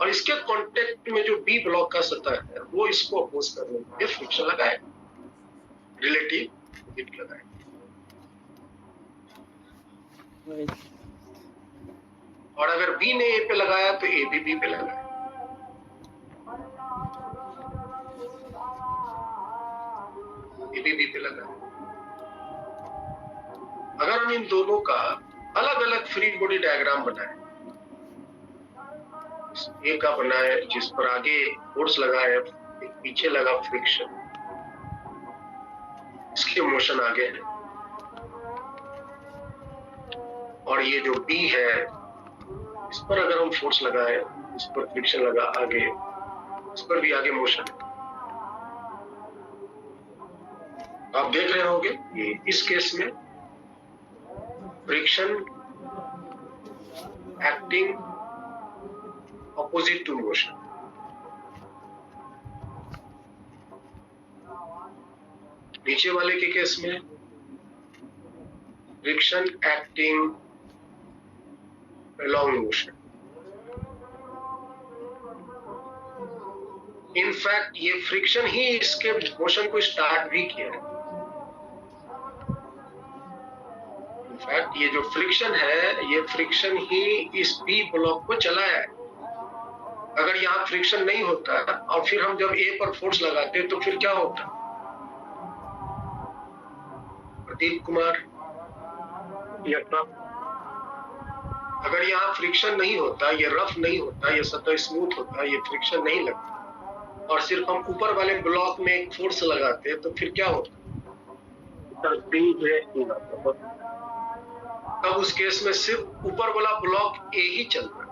और इसके कांटेक्ट में जो बी ब्लॉक का सतह है वो इसको अपोज करने के लिए फ्रिक्शन लगाएगा, रिलेटिव हीट लगाएगा। और अगर बी ने ए पे लगाया तो ए भी बी पे लगाया। ए भी बी पे लगाया। अगर हम इन दोनों का अलग अलग फ्री बॉडी डायग्राम बनाए, ए का बनाए जिस पर आगे फोर्स लगा है, एक पीछे लगा फ्रिक्शन, इसके मोशन आगे है, और ये जो बी है इस पर अगर हम फोर्स लगाए, इस पर फ्रिक्शन लगा आगे, इस पर भी आगे मोशन है। आप देख रहे होंगे ये इस केस में friction acting opposite to motion. नीचे वाले के केस में friction acting along motion। In fact ये फ्रिक्शन ही इसके मोशन को स्टार्ट भी किया है। इनफैक्ट ये जो फ्रिक्शन है, ये फ्रिक्शन ही इस बी ब्लॉक को चलाया है। अगर यहाँ फ्रिक्शन नहीं होता और फिर हम जब ए पर फोर्स लगाते तो फिर क्या होता? प्रदीप कुमार, अगर यहाँ फ्रिक्शन नहीं होता, ये रफ नहीं होता, ये सतह स्मूथ होता, ये फ्रिक्शन नहीं लगता और सिर्फ हम ऊपर वाले ब्लॉक में एक फोर्स लगाते तो फिर क्या होता? तब उस केस में सिर्फ ऊपर वाला ब्लॉक ए ही चलता है,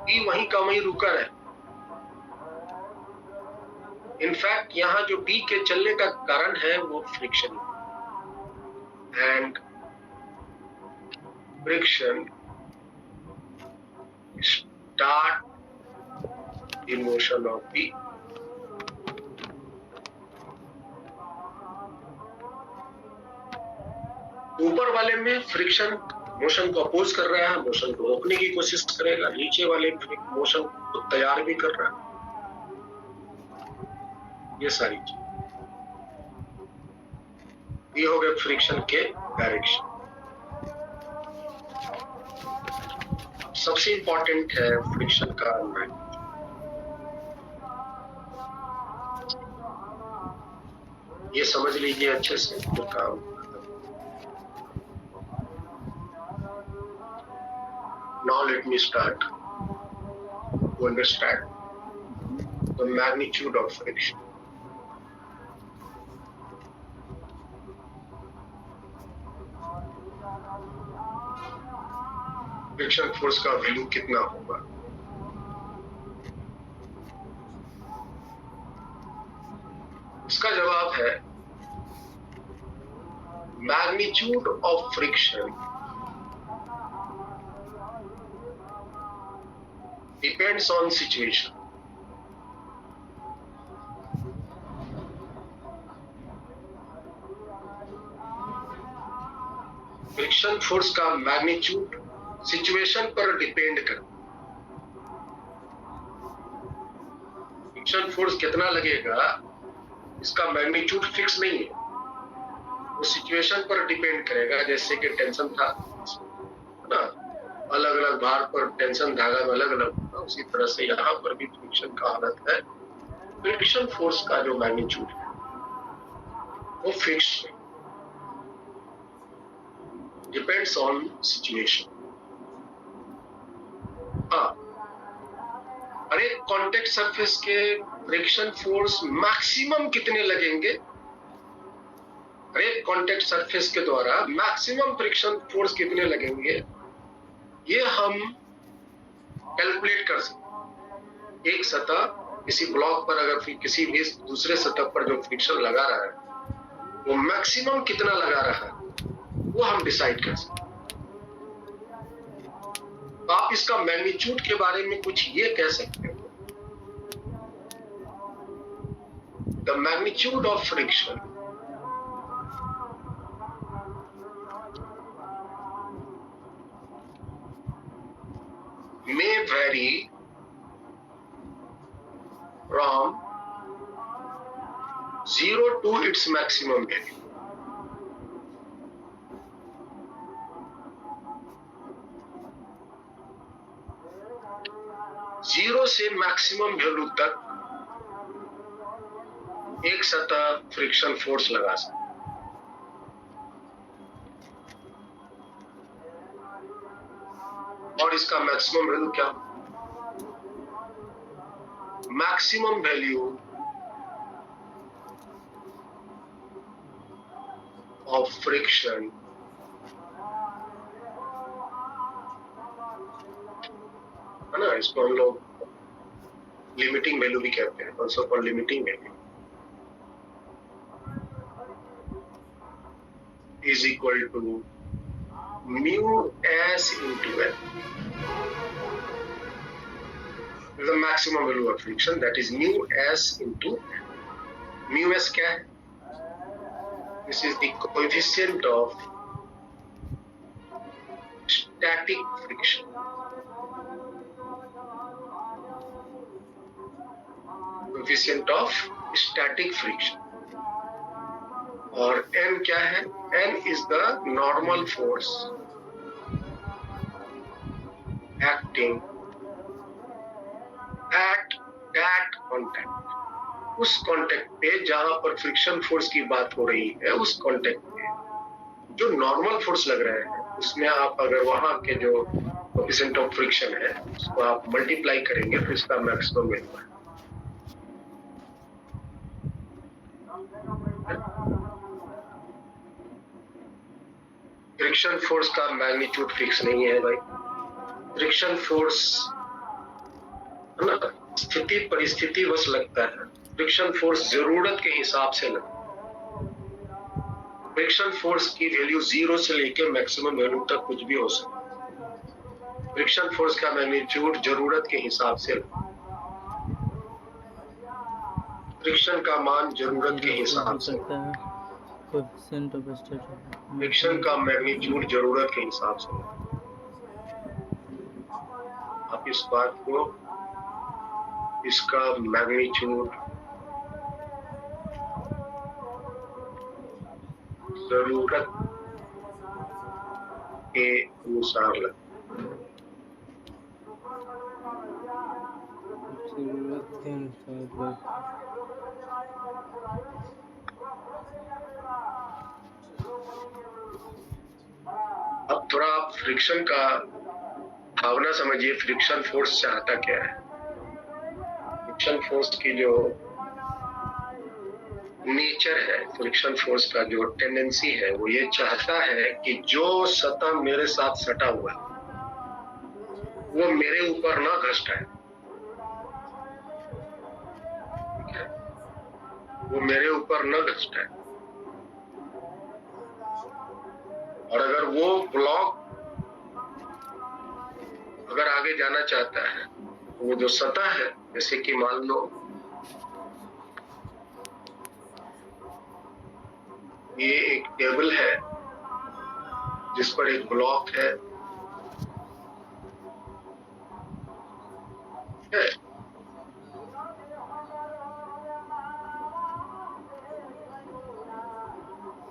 बी वहीं का वहीं रुका है। इनफैक्ट यहाँ जो बी के चलने का कारण है वो friction and friction start the motion of B। ऊपर वाले में फ्रिक्शन मोशन को अपोज कर रहा है, मोशन को रोकने की कोशिश करेगा, नीचे वाले मोशन को तैयार भी कर रहा है। ये सारी चीज, ये हो गए फ्रिक्शन के डायरेक्शन। सबसे इंपॉर्टेंट है फ्रिक्शन का मैग्नीट्यूड। ये समझ लीजिए अच्छे से फिर काम। Now let me start to understand the magnitude of friction। Friction force का वैल्यू कितना होगा? इसका जवाब है magnitude of friction depends on situation. Friction force का मैग्नीट्यूड सिचुएशन पर डिपेंड करता है। फ्रिक्शन फोर्स कितना लगेगा इसका मैग्नीट्यूड फिक्स नहीं है, वो सिचुएशन पर डिपेंड करेगा। जैसे कि टेंशन था ना, अलग अलग भार पर टेंशन धागा में अलग अलग होगा, उसी तरह से यहाँ पर भी फ्रिक्शन का हालत है। फ्रिक्शन फोर्स का जो मैग्नीट्यूड है वो फिक्स्ड है, डिपेंड्स ऑन सिचुएशन। और एक कॉन्टेक्ट सरफेस के फ्रिक्शन फोर्स मैक्सिमम कितने लगेंगे, एक कॉन्टेक्ट सरफेस के द्वारा मैक्सिमम फ्रिक्शन फोर्स कितने लगेंगे, ये हम कैलकुलेट कर सकते। एक सतह किसी ब्लॉक पर अगर फिर किसी भी दूसरे सतह पर जो फ्रिक्शन लगा रहा है वो मैक्सिमम कितना लगा रहा है वो हम डिसाइड कर सकते। तो आप इसका मैग्नीट्यूड के बारे में कुछ ये कह सकते हो, the magnitude of friction may from 0 to its maximum value. Zero से मैक्सिमम वैल्यू तक एक सतह फ्रिक्शन फोर्स लगा सकते। और इसका मैक्सिमम वैल्यू क्या? मैक्सिमम वैल्यू ऑफ फ्रिक्शन है ना, इसको हम लोग लिमिटिंग वैल्यू भी कहते हैं, also called limiting value, is equal to mu S into N, the maximum value of friction, that is mu s into n. Mu s क्या है? This is the coefficient of static friction. Coefficient of static friction. और n क्या है? n is the normal force acting at that contact. उस contact पे जहां पर friction force की बात हो रही है, उस कांटेक्ट पे जो नॉर्मल फोर्स लग रहा है, उसमें आप अगर वहां के जो कोएफिशिएंट ऑफ फ्रिक्शन है उसको आप मल्टीप्लाई करेंगे तो इसका मैक्सिमम वैल्यू है। फ्रिक्शन फोर्स का मैग्नीट्यूड फिक्स नहीं है भाई। फ्रिक्शन फोर्स है ना, स्थिति परिस्थिति बस लगता है। फ्रिक्शन फोर्स जरूरत के हिसाब से लगता है। फ्रिक्शन फोर्स की वैल्यू 0 से लेकर मैक्सिमम वैल्यू तक कुछ भी हो सकता है। फ्रिक्शन फोर्स का मैग्नीट्यूड जरूरत के हिसाब से लगता है। फ्रिक्शन का मान जरूरत के हिसाब से, कोएफिशिएंट ऑफ स्टैटिक, फ्रिक्शन का मैग्नीट्यूड जरूरत के हिसाब से। आप इस बात को, इसका मैग्नीट्यूड जरूरत के अनुसार लगता है। जरूरत के अनुसार। अब थोड़ा आप फ्रिक्शन का भावना समझिए। फ्रिक्शन फोर्स चाहता क्या है? फ्रिक्शन फोर्स की जो नेचर है, फ्रिक्शन फोर्स का जो टेंडेंसी है, वो ये चाहता है कि जो सतह मेरे साथ सटा हुआ है वो मेरे ऊपर ना घसटाए, वो मेरे ऊपर न घसटाए। और अगर वो ब्लॉक अगर आगे जाना चाहता है, वो जो सतह है, जैसे कि मान लो ये एक टेबल है जिस पर एक ब्लॉक है,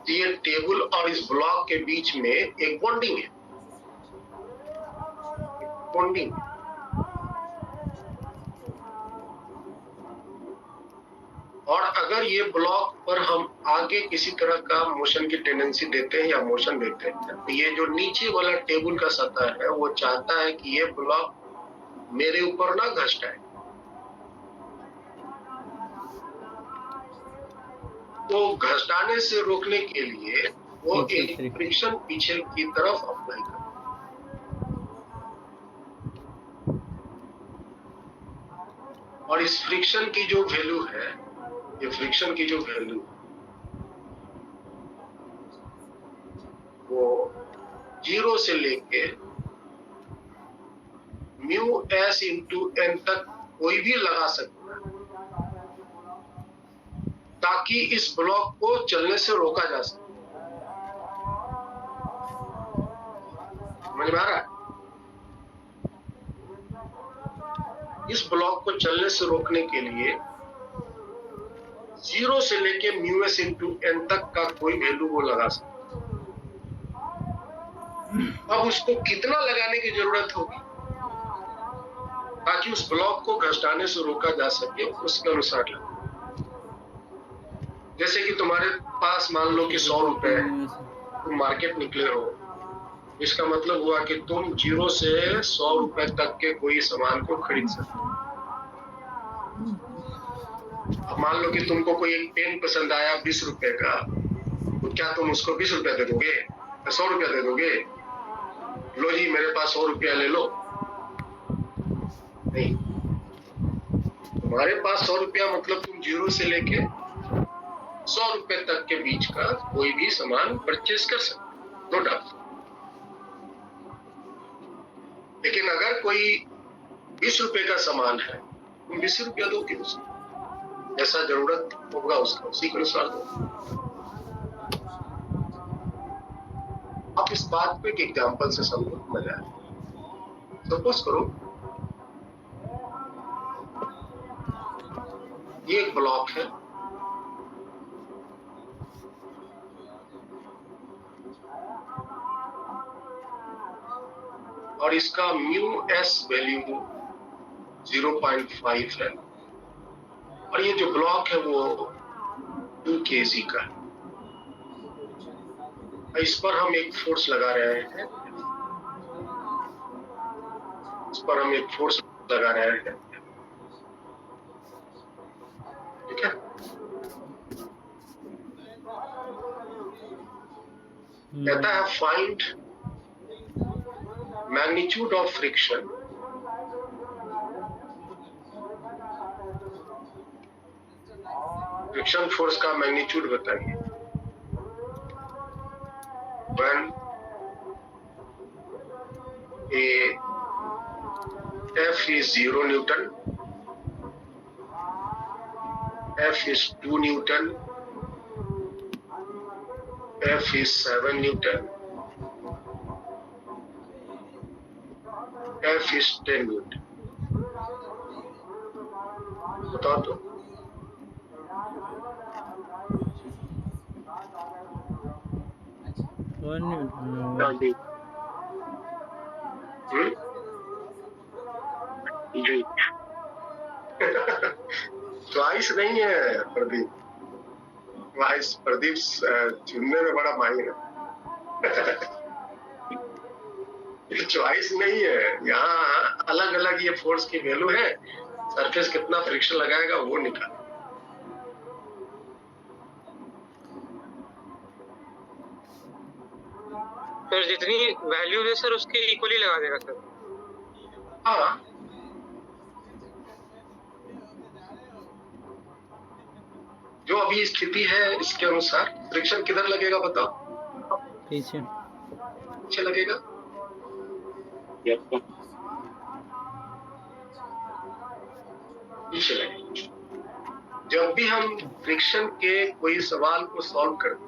ये टेबल और इस ब्लॉक के बीच में एक बॉन्डिंग है, बॉन्डिंग। और अगर ये ब्लॉक पर हम आगे किसी तरह का मोशन की टेंडेंसी देते हैं या मोशन देते हैं, तो ये जो नीचे वाला टेबल का सतह है वो चाहता है कि ये ब्लॉक मेरे ऊपर ना घसटाए। तो घसटाने से रोकने के लिए वो एक फ्रिक्शन पीछे की तरफ अप्लाई करता है। और इस फ्रिक्शन की जो वैल्यू है, ये फ्रिक्शन की जो वैल्यू वो 0 से लेके म्यू एस इंटू एन तक कोई भी लगा सकता है, ताकि इस ब्लॉक को चलने से रोका जा सके। समझ में आ रहा है? इस ब्लॉक को चलने से रोकने के लिए 0 से लेके μs into n तक का कोई वैल्यू वो लगा सकता है। अब उसको कितना लगाने की जरूरत होगी ताकि उस ब्लॉक को घसटाने से रोका जा सके, उसके अनुसार लगा। जैसे कि तुम्हारे पास मान लो कि 100 रुपए है, तुम मार्केट निकले हो, इसका मतलब हुआ कि तुम 0 से 100 रुपए तक के कोई सामान को खरीद सकते हो। अब मान लो कि तुमको कोई एक पेन पसंद आया 20 रुपए का, तो क्या तुम उसको 20 रुपए दे दोगे या 100 रुपया दे दोगे? लो जी मेरे पास 100 रुपया ले लो, नहीं। तुम्हारे पास 100 रुपया मतलब तुम 0 से लेके 100 रुपए तक के बीच का कोई भी सामान परचेज कर सकते, नो डाउट। लेकिन अगर कोई 20 रुपए का सामान है, तुम 20 रुपया दोगे उसको, जैसा जरूरत होगा उसका उसी के अनुसार दो। आप इस बात को एक एग्जाम्पल से समझो, मजा आए। सपोज करो ये एक ब्लॉक है, और इसका μs वैल्यू 0.5 है, और ये जो ब्लॉक है वो 2 kg का है। इस पर हम एक फोर्स लगा रहे हैं, इस पर हम एक फोर्स लगा रहे हैं, ठीक है। कहता है find magnitude of friction friction force का मैग्नीट्यूड बताइए when F is 0 Newton, F is 2 Newton, F is 7 Newton, F is 10 Newton. बताओ तो। जी चॉइस नहीं है प्रदीप, चॉइस प्रदीप चुनने में बड़ा माहिर है। चॉइस नहीं है, यहाँ अलग अलग ये फोर्स की वैल्यू है, सरफेस कितना फ्रिक्शन लगाएगा वो निकाल। तो जितनी वैल्यू है सर उसके इक्वली लगा देगा सर। हाँ जो अभी स्थिति है इसके अनुसार फ्रिक्शन किधर लगेगा बताओ? पीछे पीछे लगेगा। पीछे लगेगा। जब भी हम फ्रिक्शन के कोई सवाल को सॉल्व करते हैं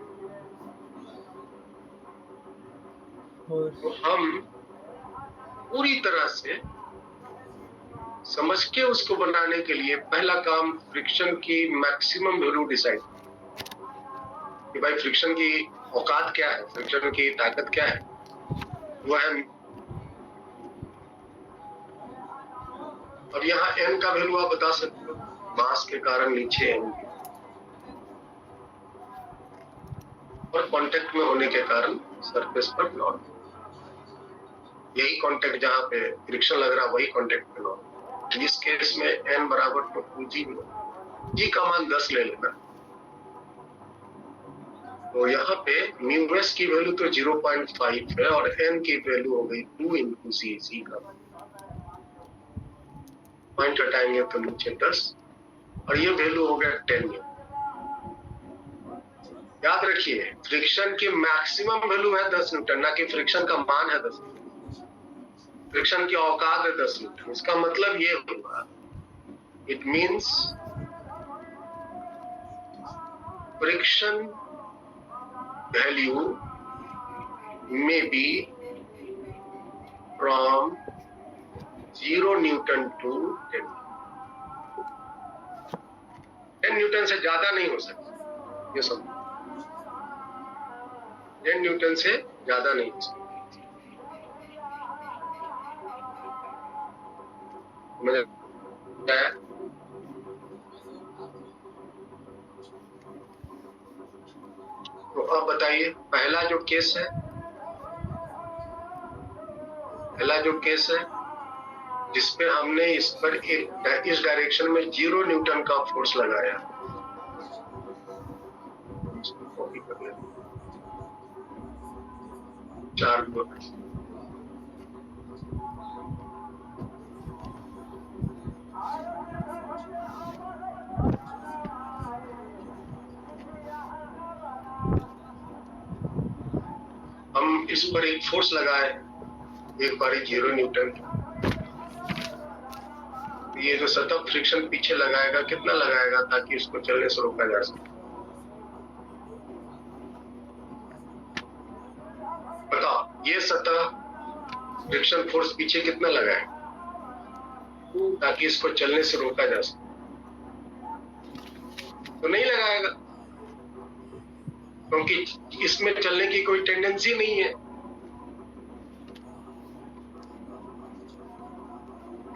तो हम पूरी तरह से समझ के उसको बनाने के लिए पहला काम फ्रिक्शन की मैक्सिमम वैल्यू डिसाइड कि भाई फ्रिक्शन की औकात क्या है, फ्रिक्शन की ताकत क्या है, वो है। अब यहाँ n का वैल्यू आप बता सकते हो, मास के कारण नीचे n और कांटेक्ट में होने के कारण सरफेस पर नॉर्मल, यही कांटेक्ट जहाँ पे फ्रिक्शन लग रहा है वही कांटेक्ट पे नॉर्मल। इस केस में n बराबर तो 2g, g का मान 10 ले लेना, तो यहाँ पे μs की वैल्यू तो 0.5 है और n की वैल्यू हो गई 2 into c का पॉइंट हटाएंगे तो नीचे 10 और ये वैल्यू हो गया 10। याद रखिए फ्रिक्शन की मैक्सिमम वैल्यू है 10 न्यूटन, ना कि फ्रिक्शन का मान है 10 न्यूटन। फ्रिक्शन की औकात है 10 न्यूटन। इसका मतलब ये होगा, it means friction value may be from 0 newton to 10। 10 newton से ज्यादा नहीं हो सकता, ये समझो। 10 न्यूटन से ज्यादा नहीं हो सकता। समझ आया? तो अब बताइए, पहला जो केस है जिसपे हमने इस पर इस डायरेक्शन में 0 न्यूटन का फोर्स लगाया, इसको कॉपी कर लेते, 4 हम इस पर एक फोर्स लगाए, एक बारी 0 न्यूटन। ये जो सतह फ्रिक्शन पीछे लगाएगा, कितना लगाएगा ताकि इसको चलने से रोका जा सके? बताओ, ये सतह फ्रिक्शन फोर्स पीछे कितना लगाएगा ताकि इसको चलने से रोका जा सके? तो नहीं लगाएगा, क्योंकि इसमें चलने की कोई टेंडेंसी नहीं है।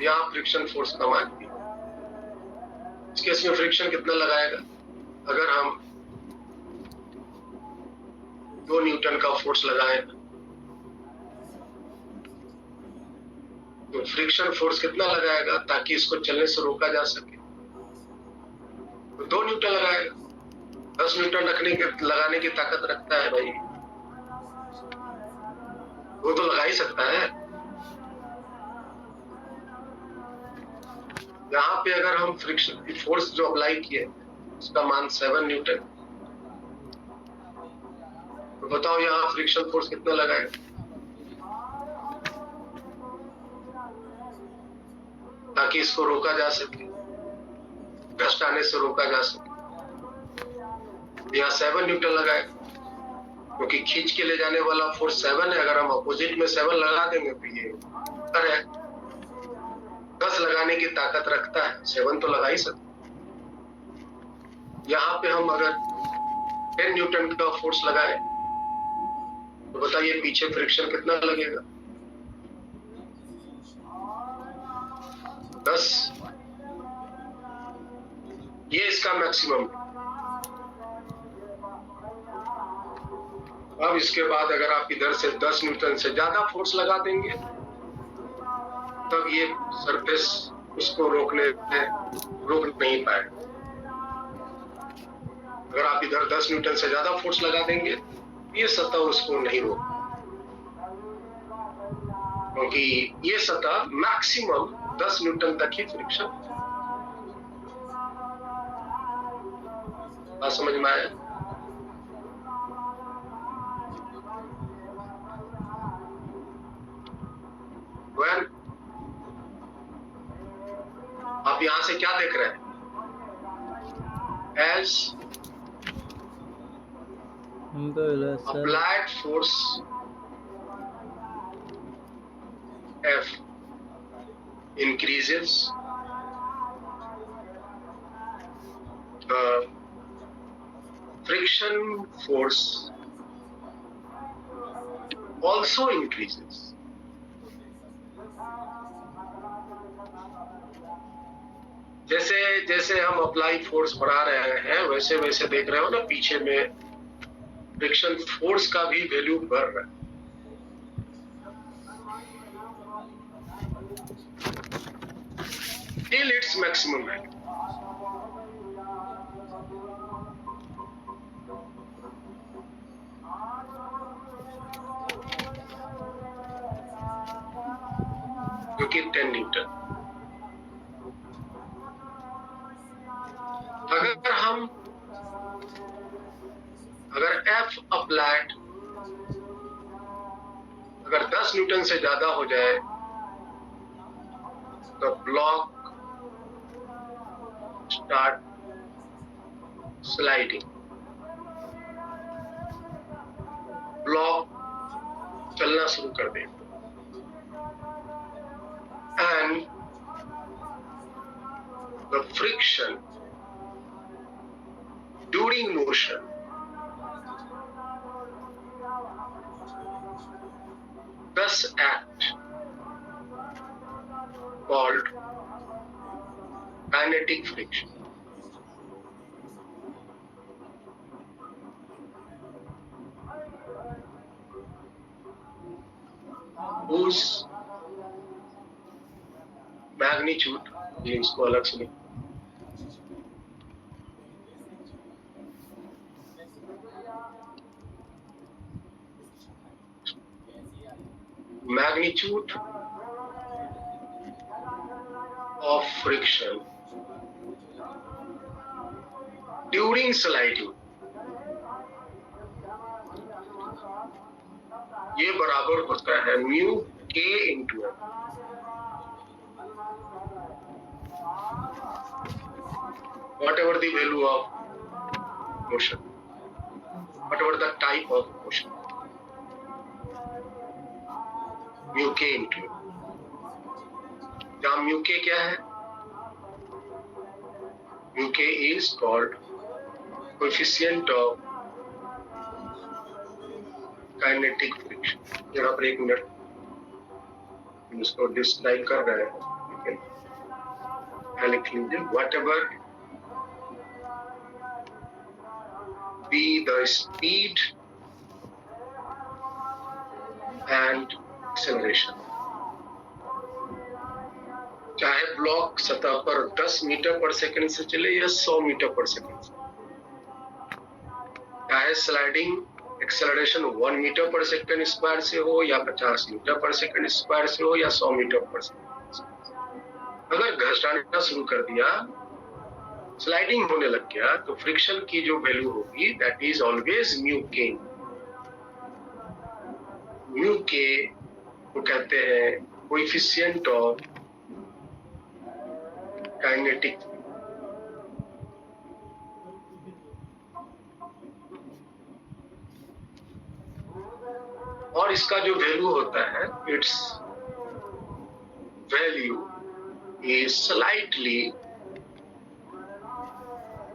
यहाँ फ्रिक्शन फोर्स कम आती है। इस केस में फ्रिक्शन कितना लगाएगा? अगर हम 2 न्यूटन का फोर्स लगाए तो फ्रिक्शन फोर्स कितना लगाएगा ताकि इसको चलने से रोका जा सके? तो 2 न्यूटन लगाएगा। 10 न्यूटन लगाने की ताकत रखता है भाई, वो तो लगा ही सकता है। यहाँ पे अगर हम फ्रिक्शन फोर्स जो अप्लाई किए उसका मान 7 न्यूटन, तो बताओ यहाँ फ्रिक्शन फोर्स कितना लगाएगा ताकि इसको रोका जा सके, डस्ट आने से रोका जा सके? यहाँ 7 न्यूटन लगाएगा, क्योंकि खींच के ले जाने वाला फोर्स 7 है। अगर हम अपोजिट में 7 लगा देंगे तो ये उत्तर है। 10 लगाने की ताकत रखता है, 7 तो लगा ही सकते। यहाँ पे हम अगर 10 न्यूटन का फोर्स लगाए तो बताइए पीछे फ्रिक्शन कितना लगेगा? 10। ये इसका मैक्सिमम है। अब इसके बाद अगर आप इधर से 10 न्यूटन से ज्यादा फोर्स लगा देंगे तब ये सरफेस उसको रोक नहीं पाएगा। अगर आप इधर 10 न्यूटन से ज्यादा फोर्स लगा देंगे ये सतह उसको नहीं रोक, क्योंकि ये सतह मैक्सिमम 10 न्यूटन तक ही फ्रिक्शन। बात समझ में आया? आप यहां से क्या देख रहे हैं? As applied force F increases, the friction force also increases. जैसे जैसे हम अप्लाई फोर्स बढ़ा रहे हैं वैसे वैसे देख रहे हो ना, पीछे में फ्रिक्शन फोर्स का भी वैल्यू बढ़ रहा है। टिल इट्स मैक्सिमम है। जो कि 10 न्यूटन। अगर F अप्लाइड अगर 10 न्यूटन से ज्यादा हो जाए तो ब्लॉक स्टार्ट स्लाइडिंग। ब्लॉक चलना शुरू कर देगा। and the friction during motion thus act called kinetic friction. Whose magnitude, ये इसको अलग से लिखो, magnitude of friction during sliding, ये बराबर होता है म्यू के into F. Whatever the value of motion, whatever the type of motion, mu के इंटू एफ. जहाँ म्यू के क्या है? म्यू के is called coefficient of kinetic friction. यहाँ पर एक मिनट इसको डिस्क्राइब कर रहे हैं, लिख लीजिए. What ever be the speed and acceleration, चाहे ब्लॉक सतह पर 10 मीटर पर सेकंड से चले या 100 मीटर पर सेकंड से, चाहे स्लाइडिंग एक्सेलरेशन 1 मीटर पर सेकंड स्क्वायर से हो या 50 मीटर पर सेकंड स्क्वायर से हो या 100 मीटर पर सेकंड से, अगर घसटाना शुरू कर दिया, स्लाइडिंग होने लग गया, तो फ्रिक्शन की जो वैल्यू होगी दैट इज ऑलवेज म्यू के. म्यू के को कहते हैं कोएफिशिएंट ऑफ काइनेटिक. और इसका जो वैल्यू होता है, it's value is slightly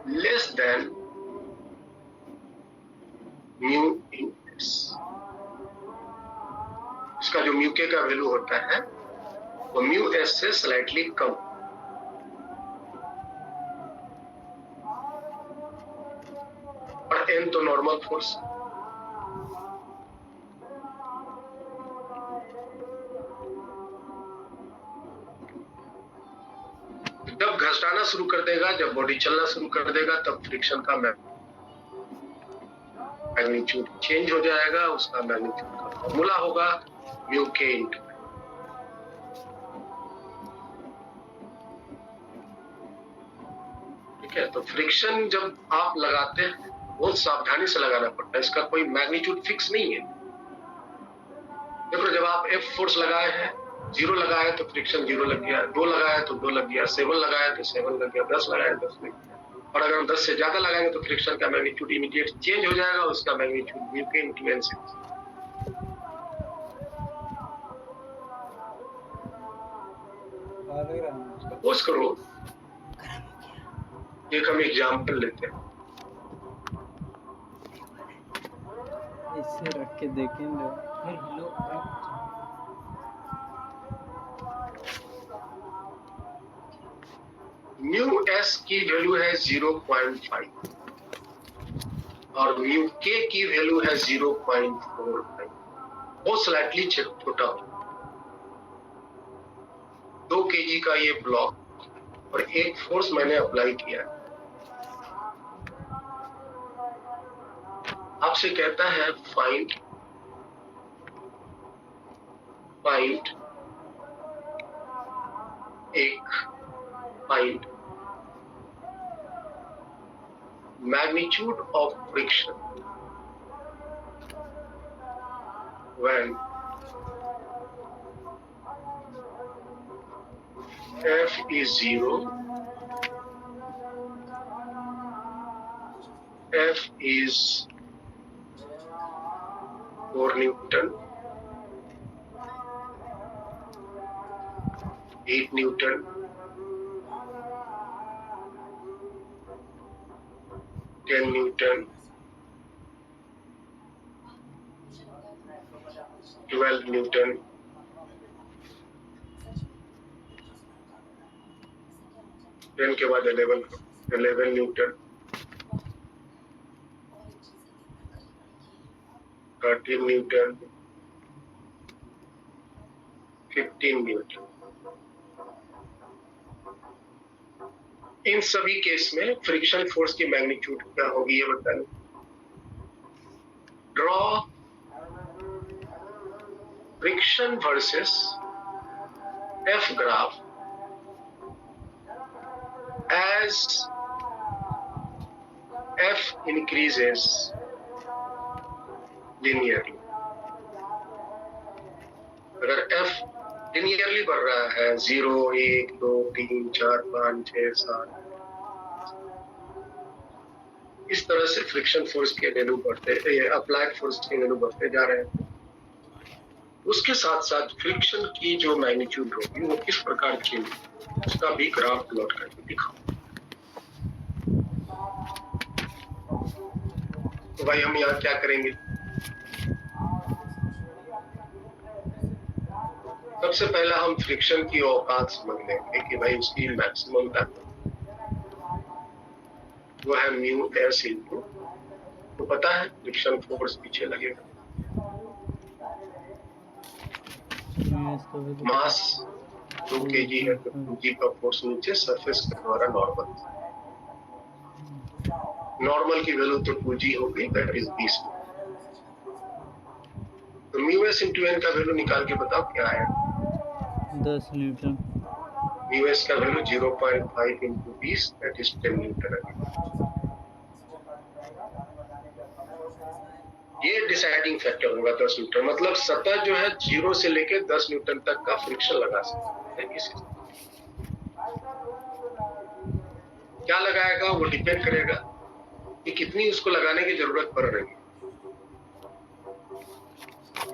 less than mu in S. इसका जो म्यू के का वैल्यू होता है वो म्यू एस से स्लाइटली कम. और एन तो नॉर्मल फोर्स. जब घसटाना शुरू कर देगा, जब बॉडी चलना शुरू कर देगा, तब फ्रिक्शन का मैग्नीट्यूड चेंज हो जाएगा. उसका मैग्नीट्यूड का फॉर्मूला होगा म्यू के इंटू. ठीक है, तो फ्रिक्शन जब आप लगाते हैं बहुत सावधानी से लगाना पड़ता है. इसका कोई मैग्नीट्यूड फिक्स नहीं है. देखो, जब आप एफ फोर्स लगाए हैं, 0 लगाया तो फ्रिक्शन 0 लग गया, 2 लगाया तो 2 लग गया, 7 लगाया तो 7 लग गया, 10 लगाया 10 लग गया. और अगर हम 10 से ज्यादा लगाएंगे तो फ्रिक्शन का मैग्नीट्यूड इमीडिएट चेंज हो जाएगा. उसका मैग्नीट्यूड म्यू के इंटू एन से. सपोज करो, एक हम एग्जाम्पल लेते हैं. इसे रख के देखेंगे. म्यू एस की वैल्यू है 0.5 और म्यू के की वैल्यू है 0.45. बहुत स्लाइटली छोटा हो. 2 kg का ये ब्लॉक और एक फोर्स मैंने अप्लाई किया. आपसे कहता है find magnitude of friction when F is 0, F is 4 Newton, 8 Newton, 10 Newton, 12 Newton, 10 के बाद 11 न्यूटन, 13 न्यूटन, 15 न्यूटन। इन सभी केस में फ्रिक्शन फोर्स की मैग्नीट्यूड क्या होगी ये बताइए। Draw friction versus F graph as F increases linearly। अगर F linearly बढ़ रहा है 0, 1, 2, 3, 4, 5, 6, 7 इस तरह से फ्रिक्शन फोर्स के वैल्यू बढ़ते, अप्लाइड फोर्स के वैल्यू बढ़ते जा रहे हैं। उसके साथ साथ फ्रिक्शन की जो मैग्नीट्यूड होगी वो किस प्रकार चेंज होगी उसका भी ग्राफ प्लॉट करके दिखाओ। तो भाई हम यहाँ क्या करेंगे, सबसे पहला हम फ्रिक्शन की औकात समझ लेंगे कि भाई उसकी मैक्सिमम ताकत वो है म्यू एस इंटू, तो पता है फ्रिक्शन फोर्स पीछे लगेगा मास 2 kg है तो 2g का फोर्स नीचे सरफेस के द्वारा नॉर्मल की वैल्यू तो 2g हो गई, दैट इज 20। तो म्यू एस इंटू एन का वैल्यू निकाल के बताओ क्या है। 10 न्यूटन। म्यू एस का value 0.5 into 20 that is 10 Newton है। ये डिसाइडिंग फैक्टर होगा 10 न्यूटन, मतलब सतह जो है 0 से लेकर 10 न्यूटन तक का फ्रिक्शन लगा सकते हैं इसी। क्या लगाएगा वो डिपेंड करेगा कि कितनी उसको लगाने की जरूरत पड़ रही है।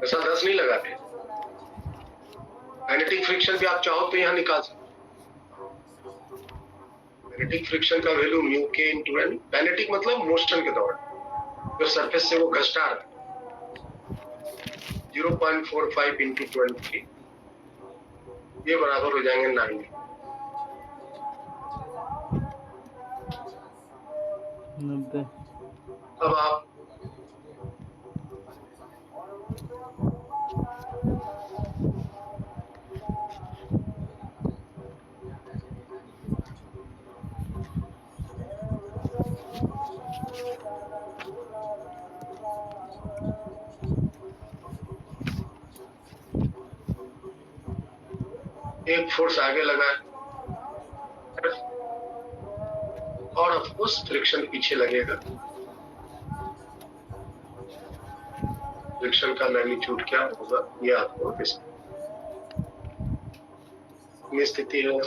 ऐसा 10 नहीं लगाते, काइनेटिक फ्रिक्शन भी आप चाहो तो यहाँ निकाल सकते। काइनेटिक फ्रिक्शन का वैल्यू म्यू के इंटू एन, काइनेटिक मतलब मोशन के दौरान जो सरफेस से वो घसटा रहा है, 0.45 इंटू 23 ये बराबर हो जाएंगे 9। 90। अब आप एक फोर्स आगे लगा और ऑफ कोर्स फ्रिक्शन पीछे लगेगा। फ्रिक्शन का मैग्नीट्यूड क्या होगा ये आपको ये स्थिति है।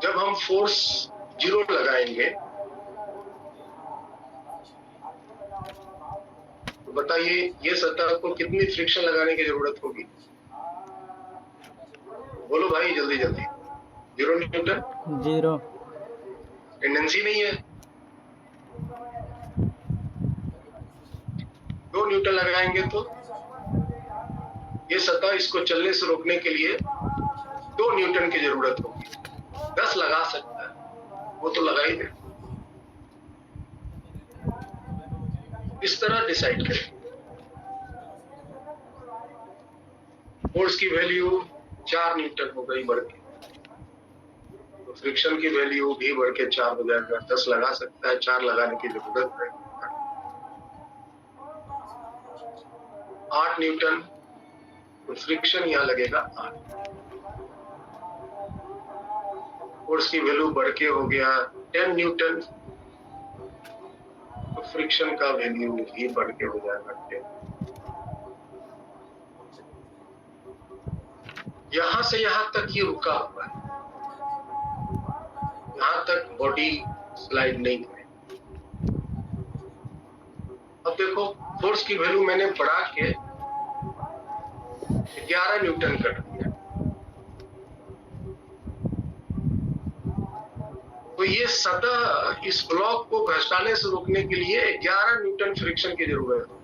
जब हम फोर्स 0 लगाएंगे तो बताइए ये सतह को कितनी फ्रिक्शन लगाने की जरूरत होगी, बोलो भाई जल्दी जल्दी। 0 न्यूटन। 0 टेंडेंसी नहीं है, 2 न्यूटन लगाएंगे तो ये सतह इसको चलने से रोकने के लिए 2 न्यूटन की जरूरत होगी। 10 लगा सकता है वो तो लगा ही दे। इस तरह डिसाइड करें। फोर्स की वैल्यू 4 न्यूटन हो गई बढ़ के, तो फ्रिक्शन की वैल्यू भी बढ़ के 4 हो जाएगा। 10 लगा सकता है, 4 लगाने की जरूरत है। 8 न्यूटन तो फ्रिक्शन यहाँ लगेगा 8। फोर्स की वैल्यू बढ़ के हो गया 10 न्यूटन, तो फ्रिक्शन का वैल्यू भी बढ़ के हो जाएगा 10। यहां से यहां तक ये रुका हुआ है, यहां तक बॉडी स्लाइड नहीं करे। अब देखो फोर्स की वैल्यू मैंने बढ़ा के 11 न्यूटन कर दिया, तो ये सतह इस ब्लॉक को घसटाने से रोकने के लिए 11 न्यूटन फ्रिक्शन की जरूरत है।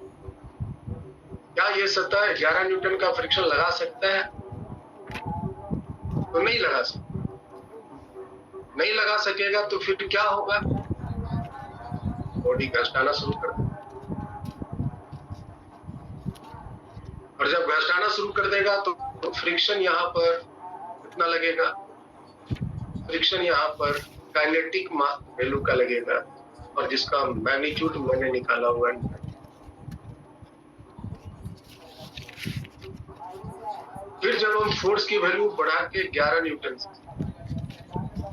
क्या ये सतह 11 न्यूटन का फ्रिक्शन लगा सकता है? तो नहीं लगा सकता। नहीं लगा सकेगा तो फिर क्या होगा? बॉडी घसटाना शुरू कर देगा, और जब घसटाना शुरू कर देगा तो फ्रिक्शन यहाँ पर कितना लगेगा? फ्रिक्शन यहाँ पर काइनेटिक वैल्यू का लगेगा, और जिसका मैग्नीट्यूड मैंने निकाला हुआ है। फिर जब हम फोर्स की वैल्यू बढ़ा के 11 न्यूटन से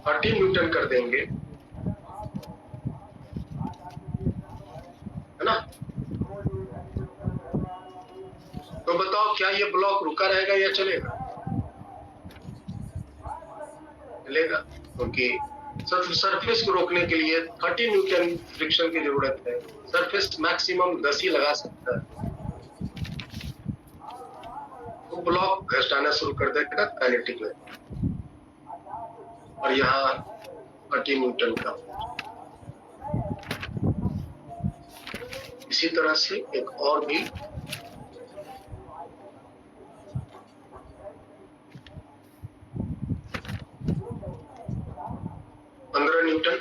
30 न्यूटन कर देंगे, है ना, तो बताओ क्या ये ब्लॉक रुका रहेगा या चलेगा? चलेगा, क्योंकि सरफेस को रोकने के लिए 30 न्यूटन फ्रिक्शन की जरूरत है। सरफेस मैक्सिमम 10 ही लगा सकता है, तो ब्लॉक घसटाना शुरू कर देगा काइनेटिक में, और यहाँ 30 न्यूटन का। इसी तरह से एक और भी न्यूटन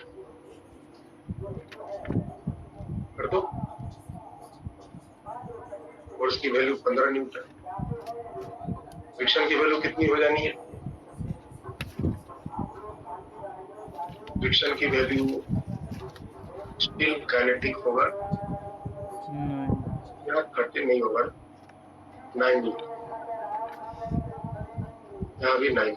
कर दो, फोर्स की वैल्यू 15 न्यूटन, फ्रिक्शन की वैल्यू कितनी हो जानी है? फ्रिक्शन की वैल्यू स्टिल काइनेटिक होगा, यहाँ 30 नहीं होगा, 9 न्यूटन, यहाँ भी 9,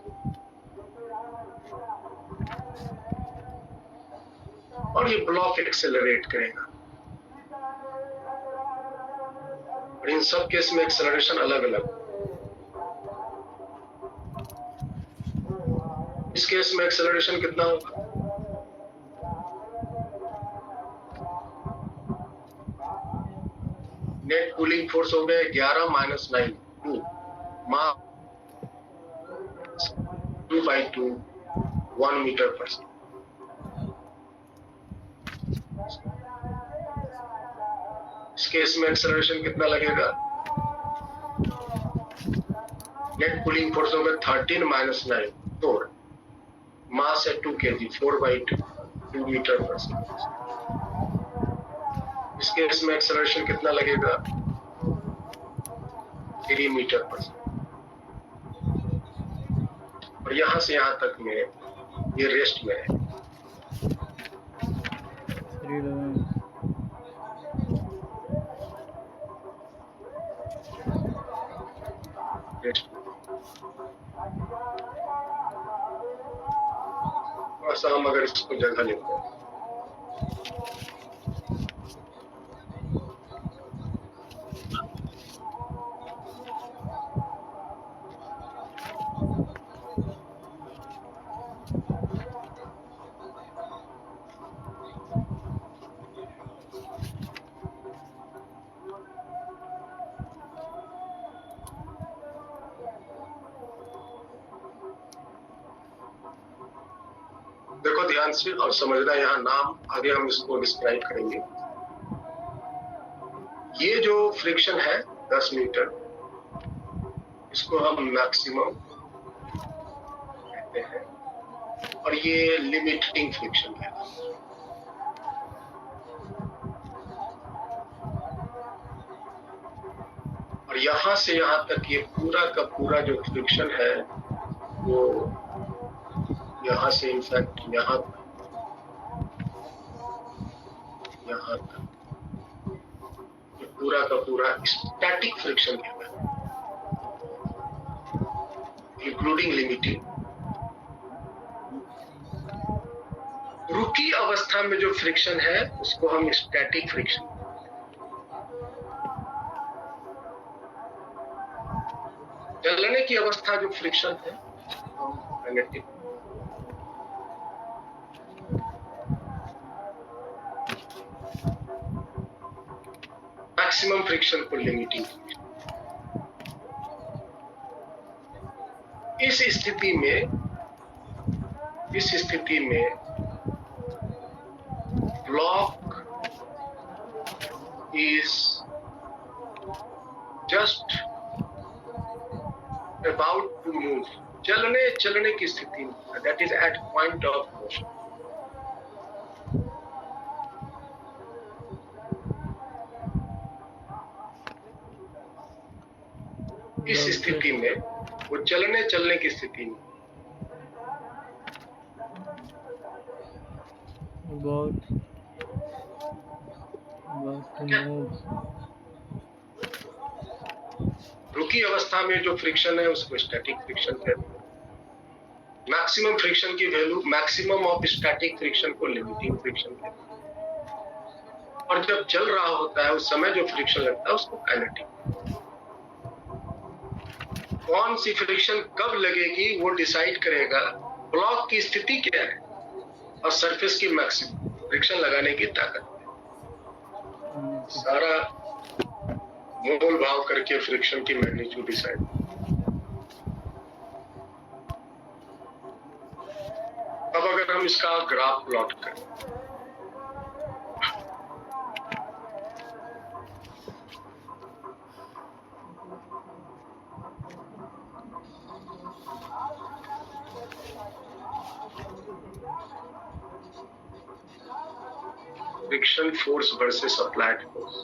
और ये ब्लॉक एक्सेलरेट करेगा। और इन सब केस में एक्सेलरेशन अलग अलग। इस केस में एक्सेलरेशन कितना होगा? नेट कूलिंग फोर्स हो गया 11 माइनस 9, 2 मास 2/2 1 मीटर पर सेकेंड। इस केस में एक्सेलरेशन कितना लगेगा? नेट कूलिंग फोर्स होगा 13 माइनस 9, 4 मास है 2 kg, 4/2 2 मीटर पर सेकेंड। इस केस में एक्सेलरेशन कितना लगेगा? 3 मीटर पर सेकेंड। और यहां से यहां तक में ये रेस्ट में है। ऐसा हम अगर इसको जगह लेते हैं, देखो ध्यान से और समझना, यहाँ नाम आगे हम इसको डिस्क्राइब करेंगे। ये जो फ्रिक्शन है 10 न्यूटन, इसको हम मैक्सिमम कहते हैं, और ये लिमिटिंग फ्रिक्शन है। और यहां से यहां तक ये पूरा का पूरा जो फ्रिक्शन है वो यहाँ से इनफैक्ट यहाँ तक ये पूरा का पूरा स्टैटिक फ्रिक्शन कहता है, इंक्लूडिंग लिमिटिंग। रुकी अवस्था में जो फ्रिक्शन है उसको हम स्टैटिक फ्रिक्शन, चलने की अवस्था जो फ्रिक्शन है काइनेटिक। मैक्सिमम फ्रिक्शन को लिमिटिंग। इस स्थिति में block is just about to move, चलने की स्थिति में, that is at point of motion. इस स्थिति में वो चलने की स्थिति में about to move, रुकी अवस्था में जो फ्रिक्शन है उसको स्टैटिक फ्रिक्शन कहते हैं। मैक्सिमम फ्रिक्शन की value, maximum of static friction को लिमिटिंग फ्रिक्शन कहते हैं। और जब चल रहा होता है उस समय जो फ्रिक्शन लगता है उसको काइनेटिक। कौन सी फ्रिक्शन कब लगेगी वो डिसाइड करेगा ब्लॉक की स्थिति क्या है और सरफेस की मैक्सिमम फ्रिक्शन लगाने की ताकत। सारा मोल भाव करके फ्रिक्शन की मैग्नीट्यूड डिसाइड। अब अगर हम इसका ग्राफ प्लॉट करें, friction force versus applied force.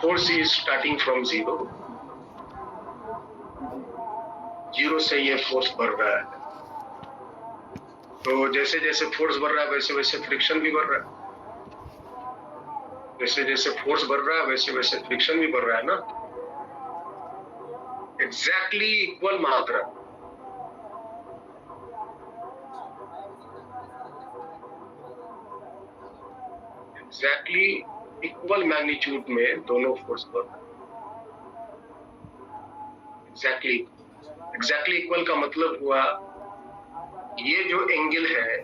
Force is starting from zero, zero से ये फोर्स बढ़ रहा है। तो जैसे जैसे फोर्स बढ़ रहा है वैसे वैसे फ्रिक्शन भी बढ़ रहा है, जैसे जैसे फोर्स बढ़ रहा है वैसे वैसे फ्रिक्शन भी बढ़ रहा है ना, एग्जैक्टली इक्वल मात्रा। एग्जैक्टली इक्वल मैग्नीट्यूड में दोनों फोर्स बढ़ रहा है। एग्जैक्टली इक्वल का मतलब हुआ ये जो एंगल है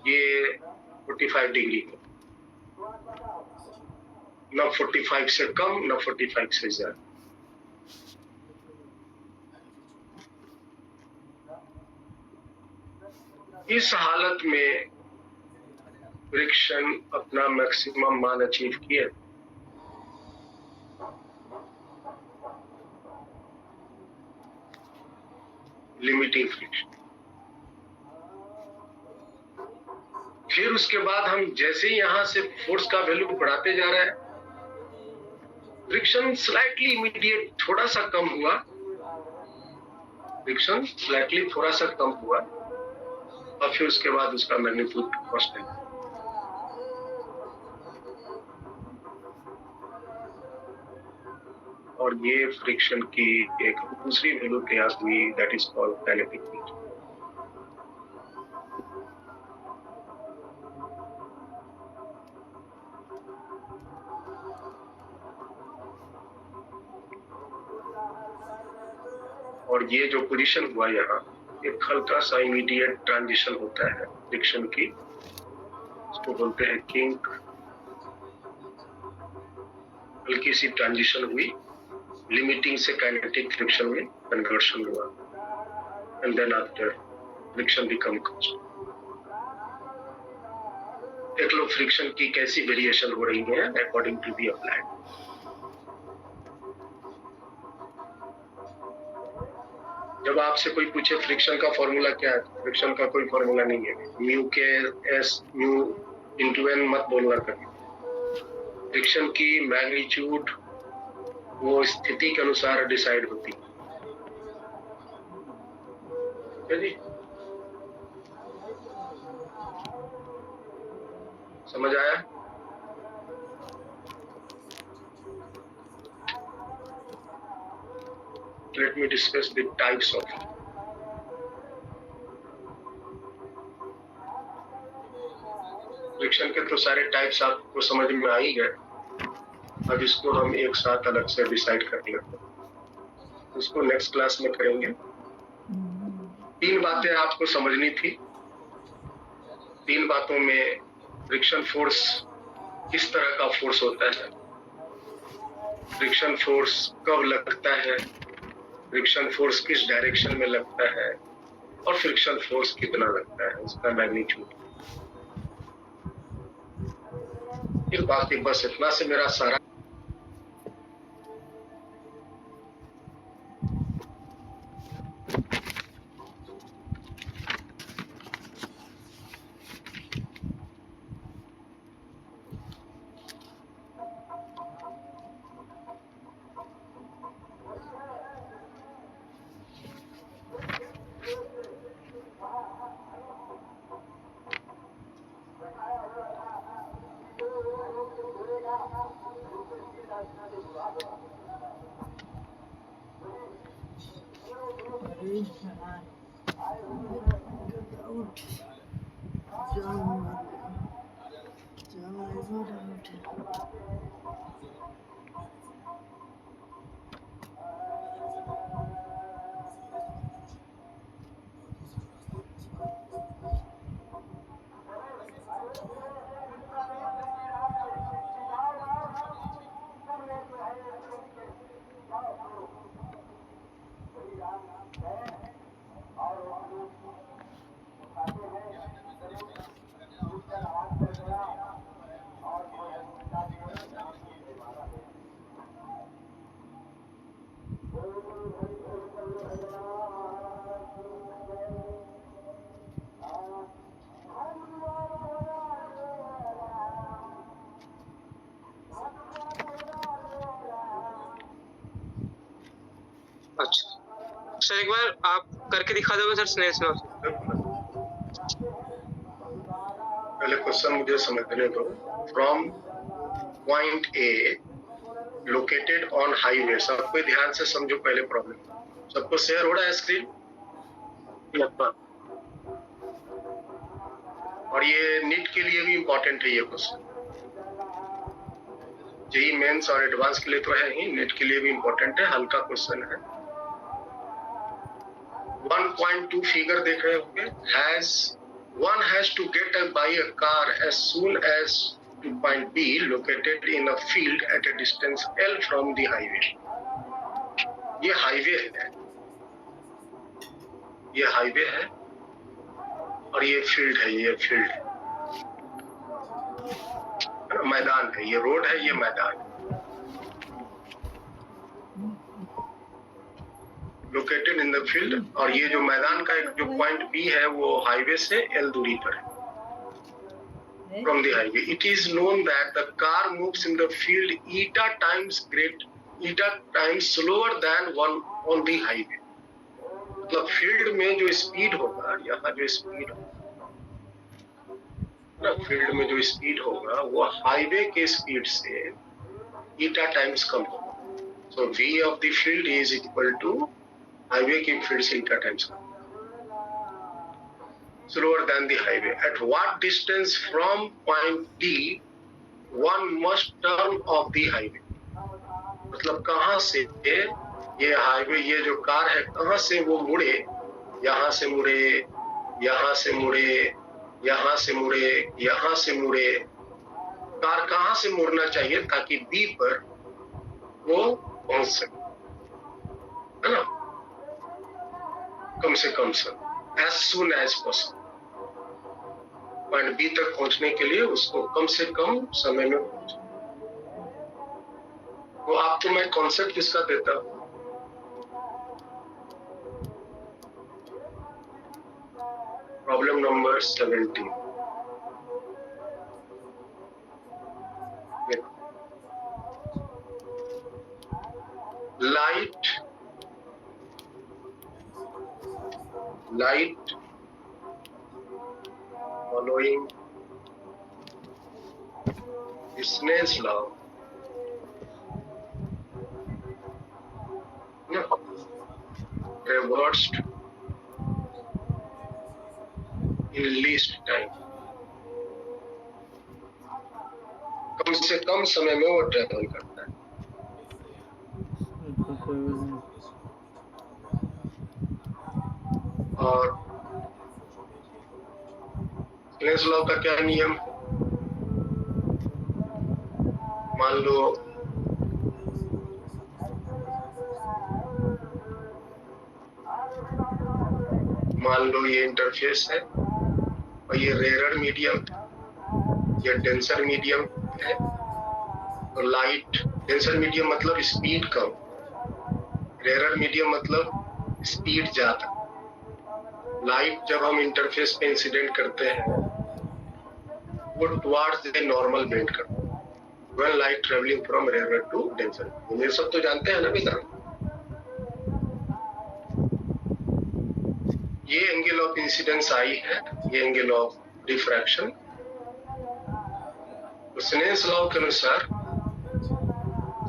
ये 45 डिग्री है, न 45 से कम न 45 से ज्यादा। इस हालत में फ्रिक्शन अपना मैक्सिमम मान अचीव किए। Limiting friction. फिर उसके बाद हम जैसे ही यहां से फोर्स का वैल्यू बढ़ाते जा रहे हैं, फ्रिक्शन स्लाइटली इमीडिएट थोड़ा सा कम हुआ, फ्रिक्शन स्लाइटली थोड़ा सा कम हुआ और फिर उसके बाद उसका मैग्नीट्यूड कांस्टेंट। और ये फ्रिक्शन की एक दूसरी वैल्यू तैयार हुई, that is called kinetic friction. और ये जो पोजीशन हुआ यहाँ, एक हल्का सा इमीडिएट ट्रांजिशन होता है फ्रिक्शन की, उसको बोलते हैं किंक। हल्की सी ट्रांजिशन हुई, लिमिटिंग से काइनेटिक फ्रिक्शन में कन्वर्शन हुआ, and then after friction become constant. देख लो फ्रिक्शन की कैसी वेरिएशन हो रही है अकॉर्डिंग टू दी अप्लाइड। जब आपसे कोई पूछे फ्रिक्शन का फॉर्मूला क्या है, फ्रिक्शन का कोई फॉर्मूला नहीं है। म्यू के एस म्यू इंटू एन मत बोलना कभी। फ्रिक्शन की मैग्नीट्यूड वो स्थिति के अनुसार डिसाइड होती है जी। समझ आया? let me discuss the types of. Friction के तो सारे टाइप्स आपको समझ में आ ही गए। अब इसको हम एक साथ अलग से डिसाइड कर लेते हैं, उसको नेक्स्ट क्लास में करेंगे। 3 बातें आपको समझनी थी। 3 बातों में फ्रिक्शन फोर्स किस तरह का फोर्स होता है, फ्रिक्शन फोर्स कब लगता है, फ्रिक्शन फोर्स किस डायरेक्शन में लगता है और फ्रिक्शन फोर्स कितना लगता है, उसका मैग्नीट्यूड। फिर बाकी बस इतना से मेरा सारा अच्छा सर, एक बार आप करके दिखा दोगे सर स्नेल्स लॉ से? पहले क्वेश्चन मुझे समझने दो। From point A located on highway, सबको ध्यान से समझो पहले प्रॉब्लम। सबको शेयर हो रहा है स्क्रीन? और ये नीट के लिए भी इंपॉर्टेंट है ये क्वेश्चन। जेई मेंस और एडवांस के लिए तो है ही, नीट के लिए भी इंपॉर्टेंट है, हल्का क्वेश्चन है। 1.2 फिगर देख रहे होंगे। One has to get by a car as soon as to point B located in a field at a distance L from the highway. ये हाईवे है, ये हाईवे है और ये फील्ड है, ये फील्ड है, मैदान है, ये रोड है, ये मैदान है। लोकेटेड इन द फील्ड, और ये जो मैदान का एक जो पॉइंट बी है वो हाईवे से एल दूरी पर है from the highway. It is known that the car moves in the field eta times slower then one on the highway. मतलब फील्ड में जो स्पीड होगा, यहाँ जो स्पीड होगा, फील्ड में जो स्पीड होगा वो हाईवे के स्पीड से eta टाइम्स कम होगा। So v of the field is equal to highway की फील्ड से eta times slower than the highway. At what distance from point D one must turn off the highway? मतलब कहाँ से ये highway, ये जो कार है कहाँ से वो मुड़े, यहाँ से मुड़े, यहाँ से मुड़े, यहाँ से मुड़े, यहाँ से मुड़े, कार कहाँ से मुड़ना चाहिए ताकि बी पर वो पहुंच सके, है ना? कम से कम sir as soon as possible, point B तक पहुंचने के लिए उसको कम से कम समय में पहुंचे। तो आपको मैं कॉन्सेप्ट किसका देता हूं? Problem number 17। Light following Snell's law traversed in least time, कम से कम समय में वो ट्रेवल करता है। और स्नेल्स लॉ का क्या नियम? मान लो ये इंटरफेस है और ये रेयर मीडियम, ये डेंसर मीडियम है। और लाइट, डेंसर मीडियम मतलब स्पीड कम, रेयर मीडियम मतलब स्पीड ज्यादा। लाइट जब हम इंटरफेस पे इंसिडेंट करते हैं वो टुवर्ड्स द नॉर्मल बेंड करता है when light travelling from rare to denser. ये सब तो जानते हैं ना विधान। ये एंगल ऑफ इंसिडेंस आई है, ये एंगल ऑफ रिफ्रैक्शन। तो स्नेल्स लॉ के अनुसार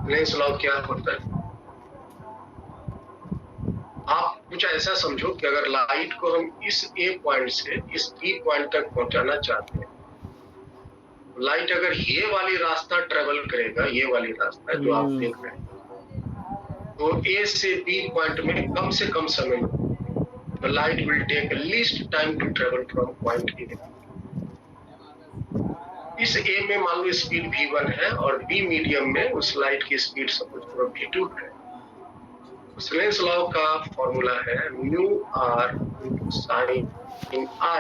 स्नेल्स लॉ क्या होता है? आप कुछ ऐसा समझो कि अगर लाइट को हम इस ए पॉइंट से इस बी पॉइंट तक पहुंचाना चाहते हैं, लाइट अगर ये वाली रास्ता ट्रेवल करेगा, ये वाली रास्ता जो आप देख रहे हैं, तो ए से बी पॉइंट में कम से कम समय, the light will take least time to travel from point A। इस A में मान लो स्पीड v1 है और B मीडियम में उस लाइट की स्पीड सपोज करो v2 है। स्नेल्स लॉ का फॉर्मूला है mu R into sine in I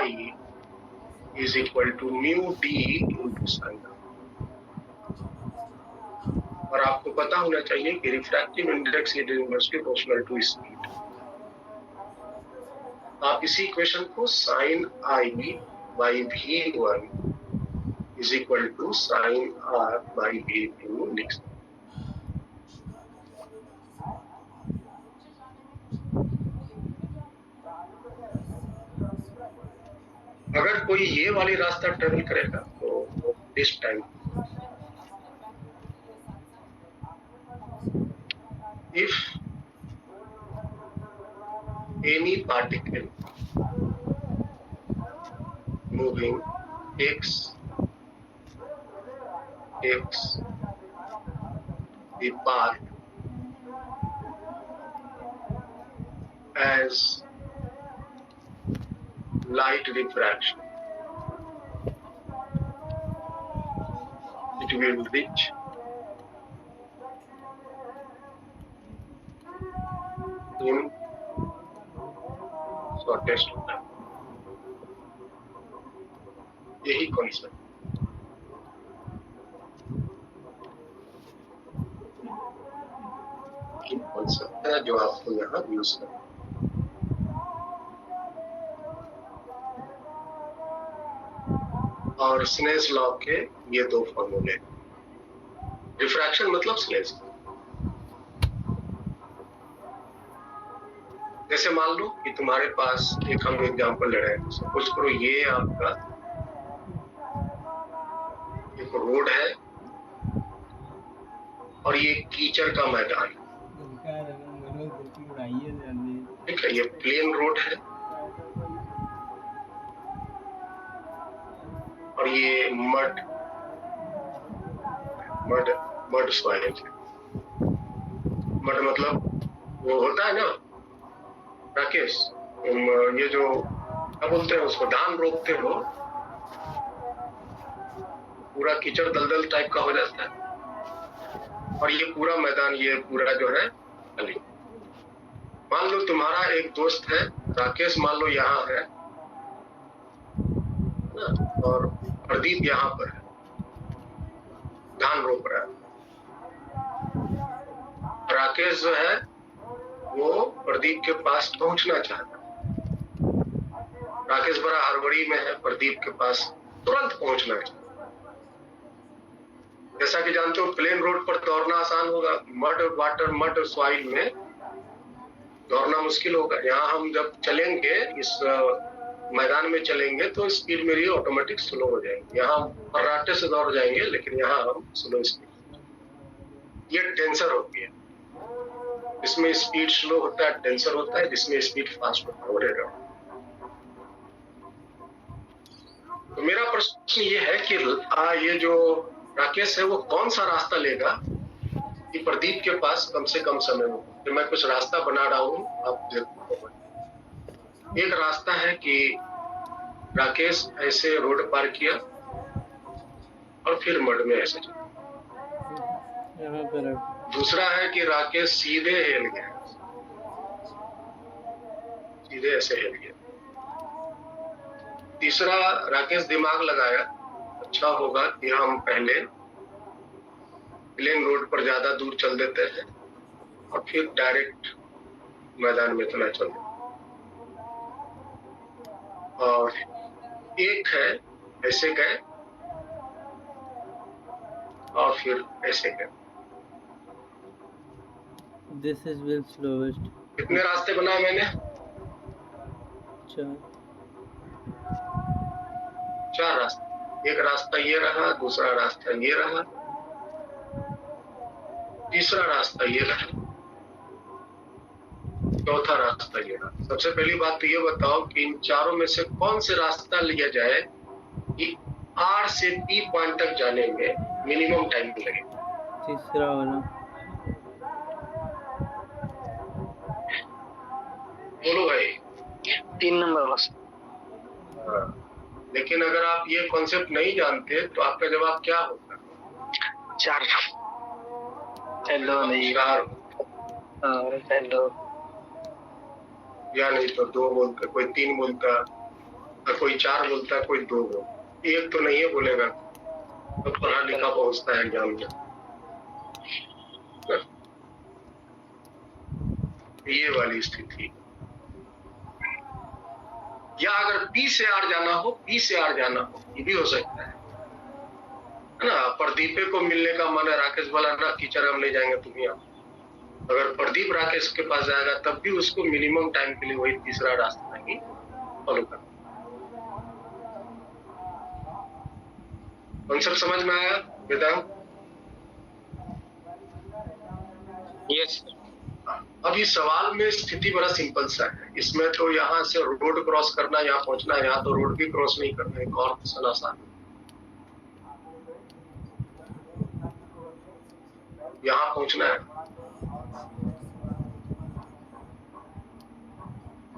is equal to mu D into sine. और आपको पता होना चाहिए कि refractive index is inversely proportional to speed. आप इसी इक्वेशन को sine I by v1 is equal to sine R by v2 लिख सकते। अगर कोई ये वाली रास्ता ट्रेवल करेगा तो this time if any particle moving x the path as light refraction, it will reach in shortest time। यही कॉन्सेप्ट है जो आपको यहाँ यूज करना। और स्नेल्स लॉ के ये दो फॉर्मूले, रिफ्रैक्शन मतलब स्नेल्स। जैसे मान लो कि तुम्हारे पास एक हम एग्जांपल ले रहे हैं, सपोज करो ये आपका एक रोड है और ये कीचड़ का मैदान, ठीक है। ये प्लेन रोड है और ये मड सॉइल है। मड मतलब वो होता है ना राकेश, ये जो क्या बोलते हैं उसको, धान रोपते हो, पूरा कीचड़ दलदल टाइप का हो जाता है और ये पूरा मैदान, ये पूरा जो है खाली। मान लो तुम्हारा एक दोस्त है राकेश, मान लो यहाँ है और प्रदीप यहाँ पर है, धान रोप रहा है। राकेश जो है वो प्रदीप के पास पहुंचना चाहता है। राकेश बड़ा हड़बड़ी में है, प्रदीप के पास तुरंत पहुंचना चाहता है। जैसा कि जानते हो प्लेन रोड पर दौड़ना आसान होगा, मड सॉइल में दौड़ना मुश्किल होगा। यहाँ हम जब चलेंगे इस मैदान में चलेंगे तो स्पीड मेरी ऑटोमेटिक स्लो हो जाएगी। यहाँ फर्राटे से दौड़ जाएंगे लेकिन यहाँ हम स्लो स्पीड। ये डेंसर होती है। इसमें स्पीड स्लो होता है, टेंसर होता है, जिसमें स्पीड फास्ट होता है, वगैरह। तो मेरा प्रश्न ये है कि ये जो राकेश है वो कौन सा रास्ता लेगा कि प्रदीप के पास कम से कम समय हो। तो मैं कुछ रास्ता बना रहा हूँ, आप देखो। एक रास्ता है कि राकेश ऐसे रोड पार किया और फिर मड में ऐसे चला। यहाँ पे रख। दूसरा है कि राकेश सीधे हिल गया, सीधे ऐसे हिल गया। तीसरा, राकेश दिमाग लगाया, अच्छा होगा कि हम पहले प्लेन रोड पर ज्यादा दूर चल देते हैं और फिर डायरेक्ट मैदान में इतना चल देते। और एक है ऐसे गए और फिर ऐसे गए। This is will slowest. कितने रास्ते बनाए मैंने? चार रास्ते। एक रास्ता ये रहा, दूसरा रास्ता ये रहा, तीसरा रास्ता ये रहा, चौथा रास्ता ये रहा। सबसे पहली बात तो ये बताओ कि इन चारों में से कौन से रास्ता लिया जाए कि R से P पॉइंट तक जाने में मिनिमम टाइम लगे? तीसरा वाला। बोलो भाई। 3 नंबर बस। हाँ। लेकिन अगर आप ये कॉन्सेप्ट नहीं जानते तो आपका जवाब क्या होगा? 4। हेलो नहीं। 4। हेलो। या नहीं तो 2 बोलता, कोई 3 बोलता, कोई 4 बोलता, कोई 2 बोलता। एक तो नहीं है बोलेगा, तो पढ़ा लिखा पहुंचता है एग्जाम में। ये वाली स्थिति। या अगर P से R जाना हो, P से R जाना हो, ये भी हो सकता है ना। प्रदीपे को मिलने का मन है, राकेश बोला ना टीचर हम ले जाएंगे तुम्हें। अगर प्रदीप राकेश के पास जाएगा तब भी उसको मिनिमम टाइम के लिए वही तीसरा रास्ता ही फॉलो करना। कॉन्सेप्ट समझ में आया वेदांत? यस। अब इस सवाल में स्थिति बड़ा सिंपल सा है। इसमें तो यहाँ से रोड क्रॉस करना, यहाँ पहुंचना है, यहाँ तो रोड भी क्रॉस नहीं करना है। और क्वेश्चन आसान, यहाँ पहुंचना है,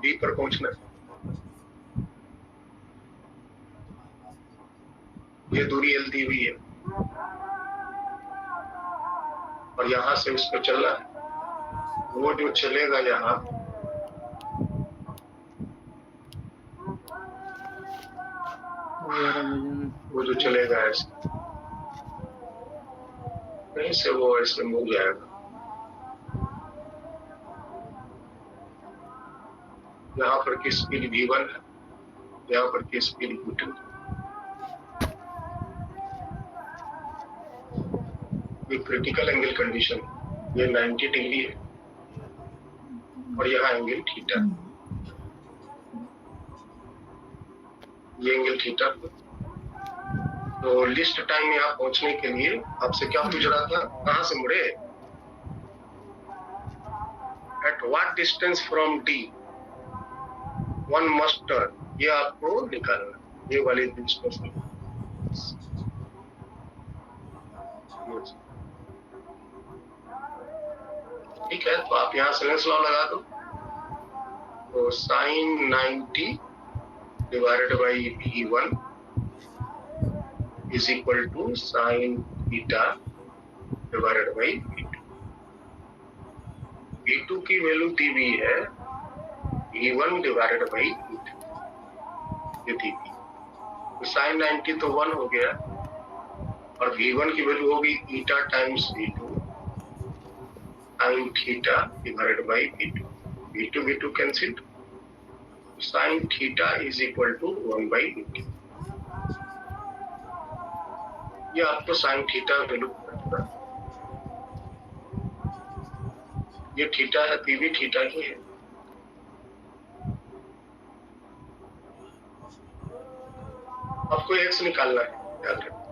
बी पर पहुंचना है। ये दूरी L दी हुई है और यहाँ से उसको चलना है। वो जो चलेगा यहाँ, वो जो चलेगा ऐसे, कहीं से वो ऐसे मुड़ जाएगा। यहाँ पर की स्पीड V1 है, यहाँ पर की स्पीड V2। ये क्रिटिकल एंगल कंडीशन, ये 90 डिग्री है और यहाँ एंगल थीटा, ये एंगल थीटा। तो लिस्ट टाइम यहाँ पहुंचने के लिए आपसे क्या पूछ रहा था, कहाँ से मुड़े, at what distance from D one must turn, ये आपको निकालना, ये वाली डिस्टेंस। ठीक है, तो आप यहाँ सेलेंस लॉ लगा दो। तो sine 90 divided by V1 is equal to sine theta divided by V2। V2 की वैल्यू दी हुई है V1 डिवाइडेड बाई V2, ये दी हुई। तो साइन 90 तो 1 हो गया और V1 की वैल्यू होगी eta times V2 sine theta divided by V2। V2 cancel, sine theta is equal to 1 by V2। ये आपको साइन थीटा वैल्यू पता है, ये थीटा है, पी भी थीटा ही है। आपको एक्स निकालना है, याद रखो,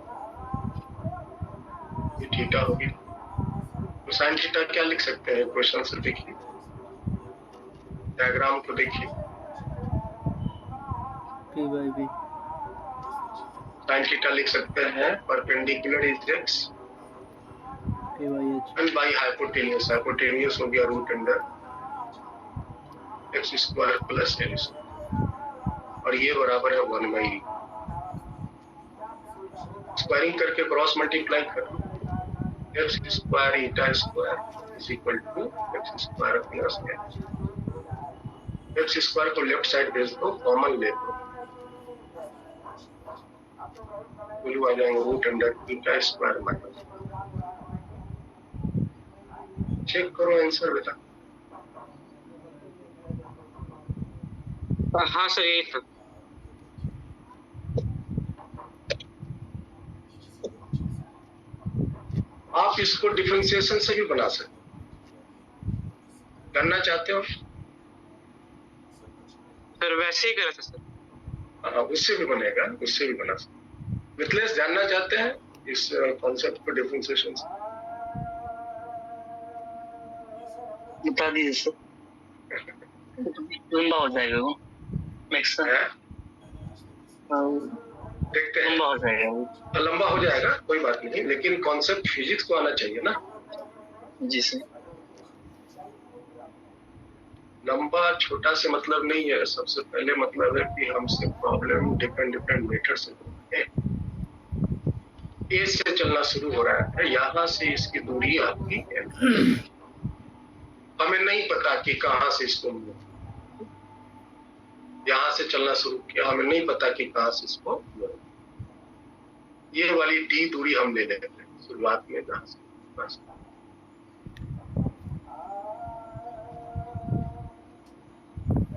ये थीटा होगी। तो साइन थीटा क्या लिख सकते हैं, क्वेश्चन से देखिए, डायग्राम को देखिए। P by B. Sine theta लिख सकते हैं perpendicular is x P by H. And by hypotenuse, hypotenuse हो गया root under x square plus L square, और ये बराबर है 1/, स्क्वायरिंग करके क्रॉस मल्टीप्लाई कर लो, x square eta square is equal to x square plus L. X square को लेफ्ट साइड भेज दो, कॉमन ले लो, वैल्यू आ जाएंगे root under eta square minus, check करो आंसर बेटा। हाँ सर यही था। आप इसको डिफरेंशिएशन से भी बना सकते, करना चाहते हो सर वैसे ही करा था सर। हाँ, उससे भी बनेगा, उससे भी बना सकते। मिथलेश जानना चाहते हैं इस कॉन्सेप्ट को डिफरेंशिएशन से? बता दीजिए सर, लंबा हो जाएगा वो मैक्स है? देखते हैं, लंबा हो जाएगा वो। लंबा हो जाएगा कोई बात नहीं, लेकिन कॉन्सेप्ट फिजिक्स को आना चाहिए ना। जी सर। लंबा छोटा से मतलब नहीं है, सबसे पहले मतलब है कि हमसे प्रॉब्लम डिफरेंट मेथड से है। ए से चलना शुरू हो रहा है, यहाँ से इसकी दूरी आपकी है, हमें नहीं पता कि कहाँ से इसको, यहाँ से चलना शुरू किया, हमें नहीं पता कि कहाँ से इसको, ये वाली डी दूरी हम ले लेते हैं शुरुआत में, जहाँ से बस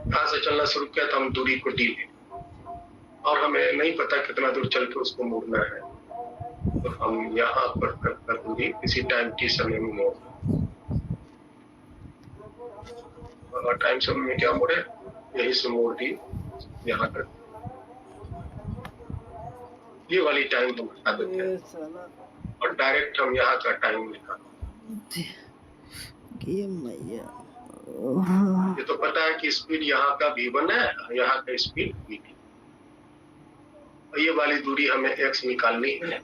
यहाँ से चलना शुरू किया तो हम दूरी को डी ले, और हमें नहीं पता कितना दूर चल के उसको मोड़ना है, तो हम यहाँ पर दूरी किसी टाइम टी समय में मोड़, और टाइम समय में क्या मोड़े, यही से मोड़ दी यहाँ तक, ये वाली टाइम हम बता देते हैं और डायरेक्ट हम यहाँ का टाइम निकालते हैं। ये तो पता है कि स्पीड यहाँ का v1 है, यहाँ का स्पीड v2, और ये वाली दूरी हमें x निकालनी है,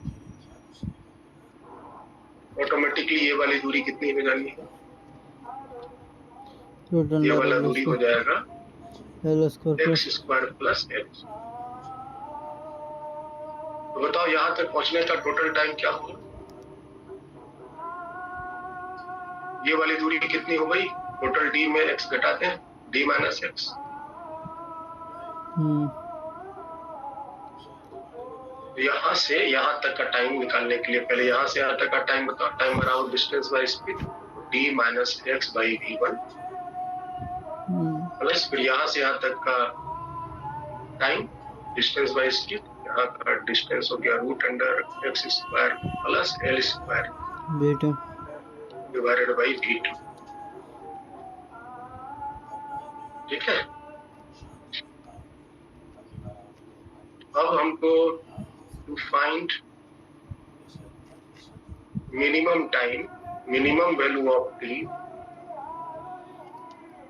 ऑटोमेटिकली ये वाली दूरी कितनी हो जानी है, ये वाला दूरी हो जाएगा एक्स स्क्वायर प्लस एल। तो बताओ यहाँ तक पहुंचने का टोटल टाइम क्या होगा, ये वाली दूरी कितनी हो गई, टोटल डी में एक्स घटाते हैं, डी माइनस एक्स, यहाँ से यहाँ तक का टाइम निकालने के लिए पहले यहाँ से यहाँ तक का टाइम बताओ, टाइम बराबर distance by speed, D minus x by v1 plus फिर यहाँ से यहाँ तक का टाइम डिस्टेंस बाय स्पीड, यहाँ का डिस्टेंस हो गया root under x square plus L square divided by v2, ठीक है। अब हमको to find minimum time, minimum value of T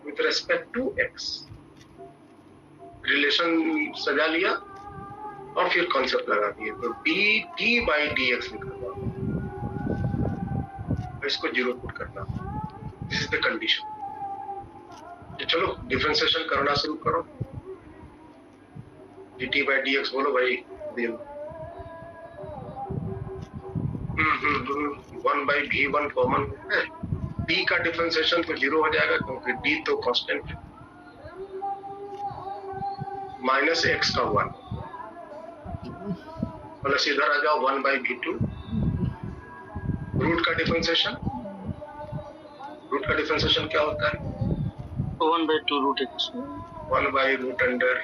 with respect to x, relation सजा लिया और फिर कॉन्सेप्ट लगा दिए, तो डी बाई डी एक्स निकालना, इसको जीरो पुट करना, दिस इज द कंडीशन। चलो डिफरेंशिएशन करना शुरू करो, dt बाई डी एक्स बोलो भाई, 1/v1 कॉमन है, d का डिफरेंशिएशन तो जीरो हो जाएगा क्योंकि d तो कांस्टेंट है, माइनस एक्स का 1 प्लस इधर आ जाओ 1/v2, रूट का डिफरेंशिएशन, रूट का डिफरेंशिएशन क्या होता है, 1/2 root x, 1 by root under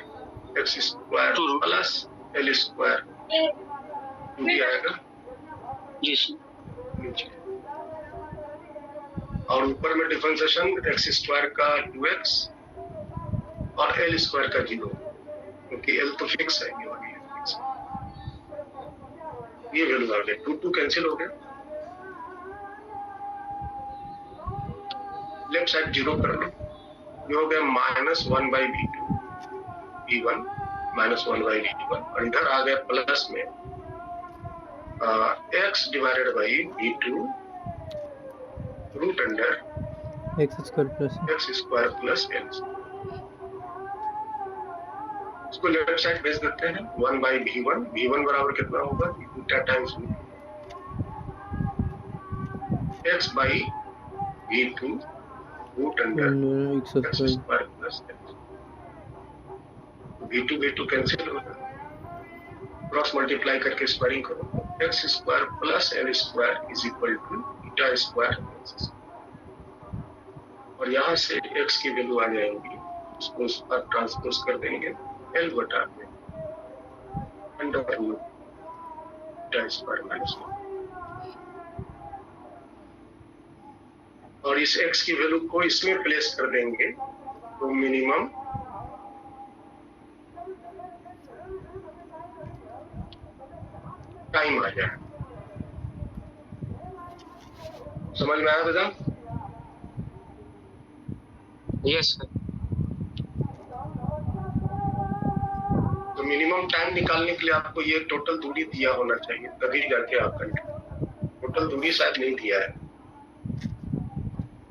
x square plus L square, ये आएगा जी सर, नीचे, और ऊपर में डिफरेंशिएशन एक्स स्क्वायर का 2x और एल स्क्वायर का 0, क्योंकि एल तो फिक्स है, ये वाली फिक्स है, ये वैल्यू आ गया, 2 कैंसिल हो गया, लेफ्ट साइड जीरो कर लो, ये हो गया -1/v2 v1 -1/v1, और इधर आ गया प्लस में x divided by v2 root under x square plus x square plus l। इसको लेफ्ट साइड भेज देते हैं, 1/v1, v1 बराबर कितना होगा, beta times x by v2 root under x x square square plus l। v2 cancel होगा, cross multiply करके squaring करो, x square plus l square is equal to beta square, और यहाँ से x की वैल्यू आ जाएगी, उसको उस पर ट्रांसपोज कर देंगे l बटा under root beta square minus 1, और इस x की वैल्यू को इसमें प्लेस कर देंगे तो मिनिमम टाइम आ जाए। समझ में आया बेटा? Yes sir. तो मिनिमम टाइम निकालने के लिए आपको ये टोटल दूरी दिया होना चाहिए, तभी जाके आप करेंगे। टोटल दूरी शायद नहीं दिया है,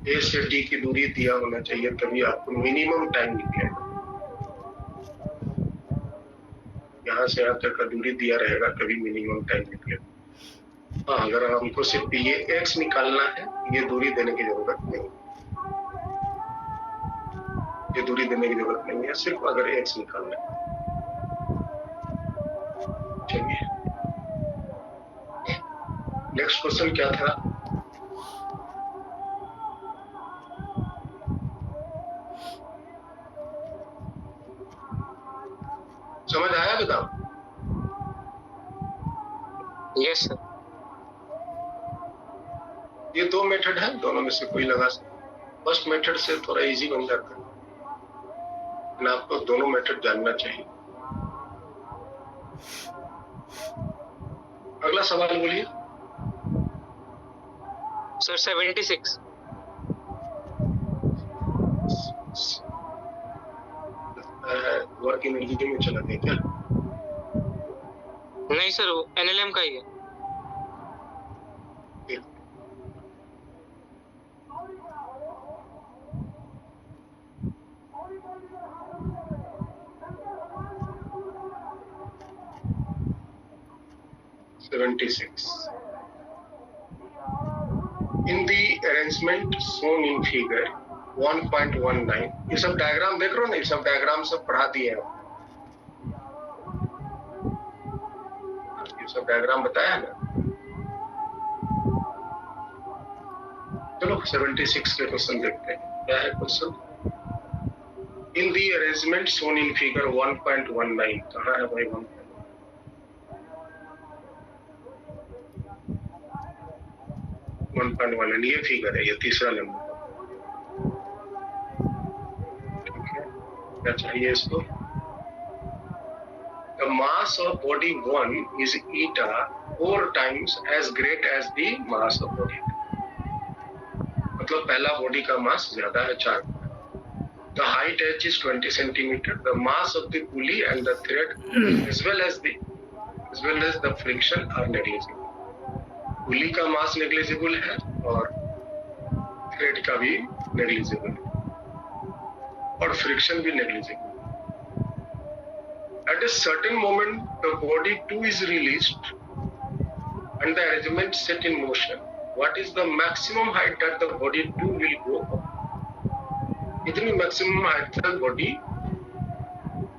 ए से डी की दूरी दिया होना चाहिए, तभी आपको मिनिमम टाइम निकलेगा। यहाँ से यहाँ तक का दूरी दिया रहेगा, तभी मिनिमम टाइम निकलेगा। हाँ, अगर हमको सिर्फ ये x निकालना है, ये दूरी देने की जरूरत नहीं, ये दूरी देने की जरूरत नहीं है, सिर्फ अगर x निकालना है। चलिए नेक्स्ट क्वेश्चन क्या था? समझ आया बताओ? Yes sir. ये दो मेथड है, दोनों में से कोई लगा सकते। फर्स्ट मेथड से थोड़ा इजी बन जाता है, लेकिन आपको दोनों मेथड जानना चाहिए। अगला सवाल बोलिए। सर 76। वर्किंग एनर्जी में चला गया क्या? नहीं सर, वो एनएलएम का ही है। In the arrangement shown in figure 1.19, ये सब डायग्राम देख रहे हो ना, ये सब डायग्राम सब पढ़ा दिए हैं, ये सब डायग्राम बताया है ना। चलो 76 के क्वेश्चन देखते हैं, क्या है question. In the arrangement shown in figure 1.19, कहाँ है भाई 1.1? ये फिगर है, ये तीसरा नंबर। ठीक है, क्या चाहिए इसको? The mass of body 1 is eta 4 times as great as the mass of body 2. मतलब पहला बॉडी का मास ज्यादा है 4। The height h is 20 centimeter. The mass of the pulley and the thread as well as the friction are negligible. पुली का मास negligible है और thread का भी नेग्लिजिबल है और फ्रिक्शन भी negligible. At a certain moment, the body 2 is released and the arrangement set in motion. What is the maximum height that the body 2 will go up? इतनी maximum height तक body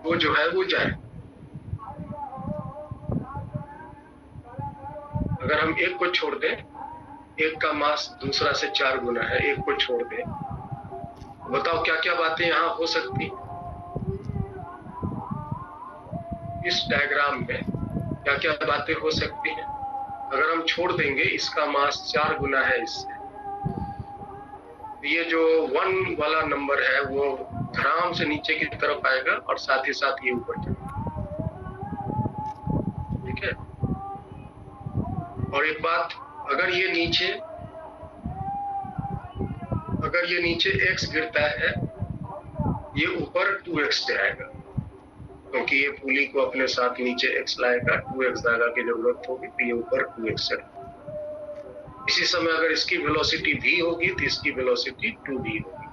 वो जो है वो जाए। अगर हम एक को छोड़ दें, एक का मास दूसरा से 4 गुना है, एक को छोड़ दें, बताओ क्या क्या बातें यहाँ हो सकती हैं? इस डायग्राम में क्या क्या बातें हो सकती हैं? अगर हम छोड़ देंगे, इसका मास 4 गुना है इससे, ये जो 1 वाला नंबर है वो धड़ाम से नीचे की तरफ आएगा और साथ ही साथ ये ऊपर जाएगा। ठीक है, और एक बात, अगर ये नीचे अगर ये नीचे x गिरता है, ये ऊपर 2x जाएगा, क्योंकि ये पुली को अपने साथ नीचे x लाएगा, 2x धागा की जरूरत होगी, तो ये ऊपर 2x चढ़ेगा। इसी समय अगर इसकी वेलोसिटी v होगी तो इसकी वेलोसिटी 2v होगी,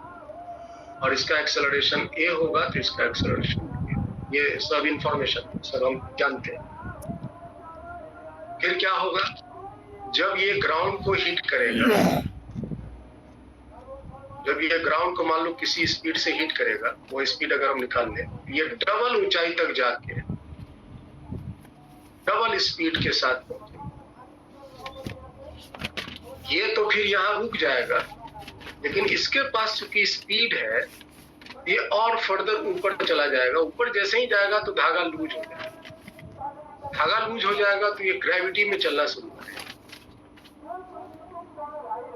और इसका एक्सेलरेशन a होगा तो इसका एक्सेलरेशन b। ये सब इंफॉर्मेशन सब हम जानते हैं। फिर क्या होगा, जब ये ग्राउंड को हिट करेगा, जब ये ग्राउंड को मान लो किसी स्पीड से हिट करेगा, वो स्पीड अगर हम निकाल लें, ये डबल ऊंचाई तक जाके डबल स्पीड के साथ पहुंचेगा। ये तो फिर यहाँ रुक जाएगा, लेकिन इसके पास चूंकि स्पीड है, ये और फर्दर ऊपर चला जाएगा। ऊपर जैसे ही जाएगा तो धागा लूज हो जाएगा, धागा लूज हो जाएगा तो ये ग्रेविटी में चलना शुरू करेगा,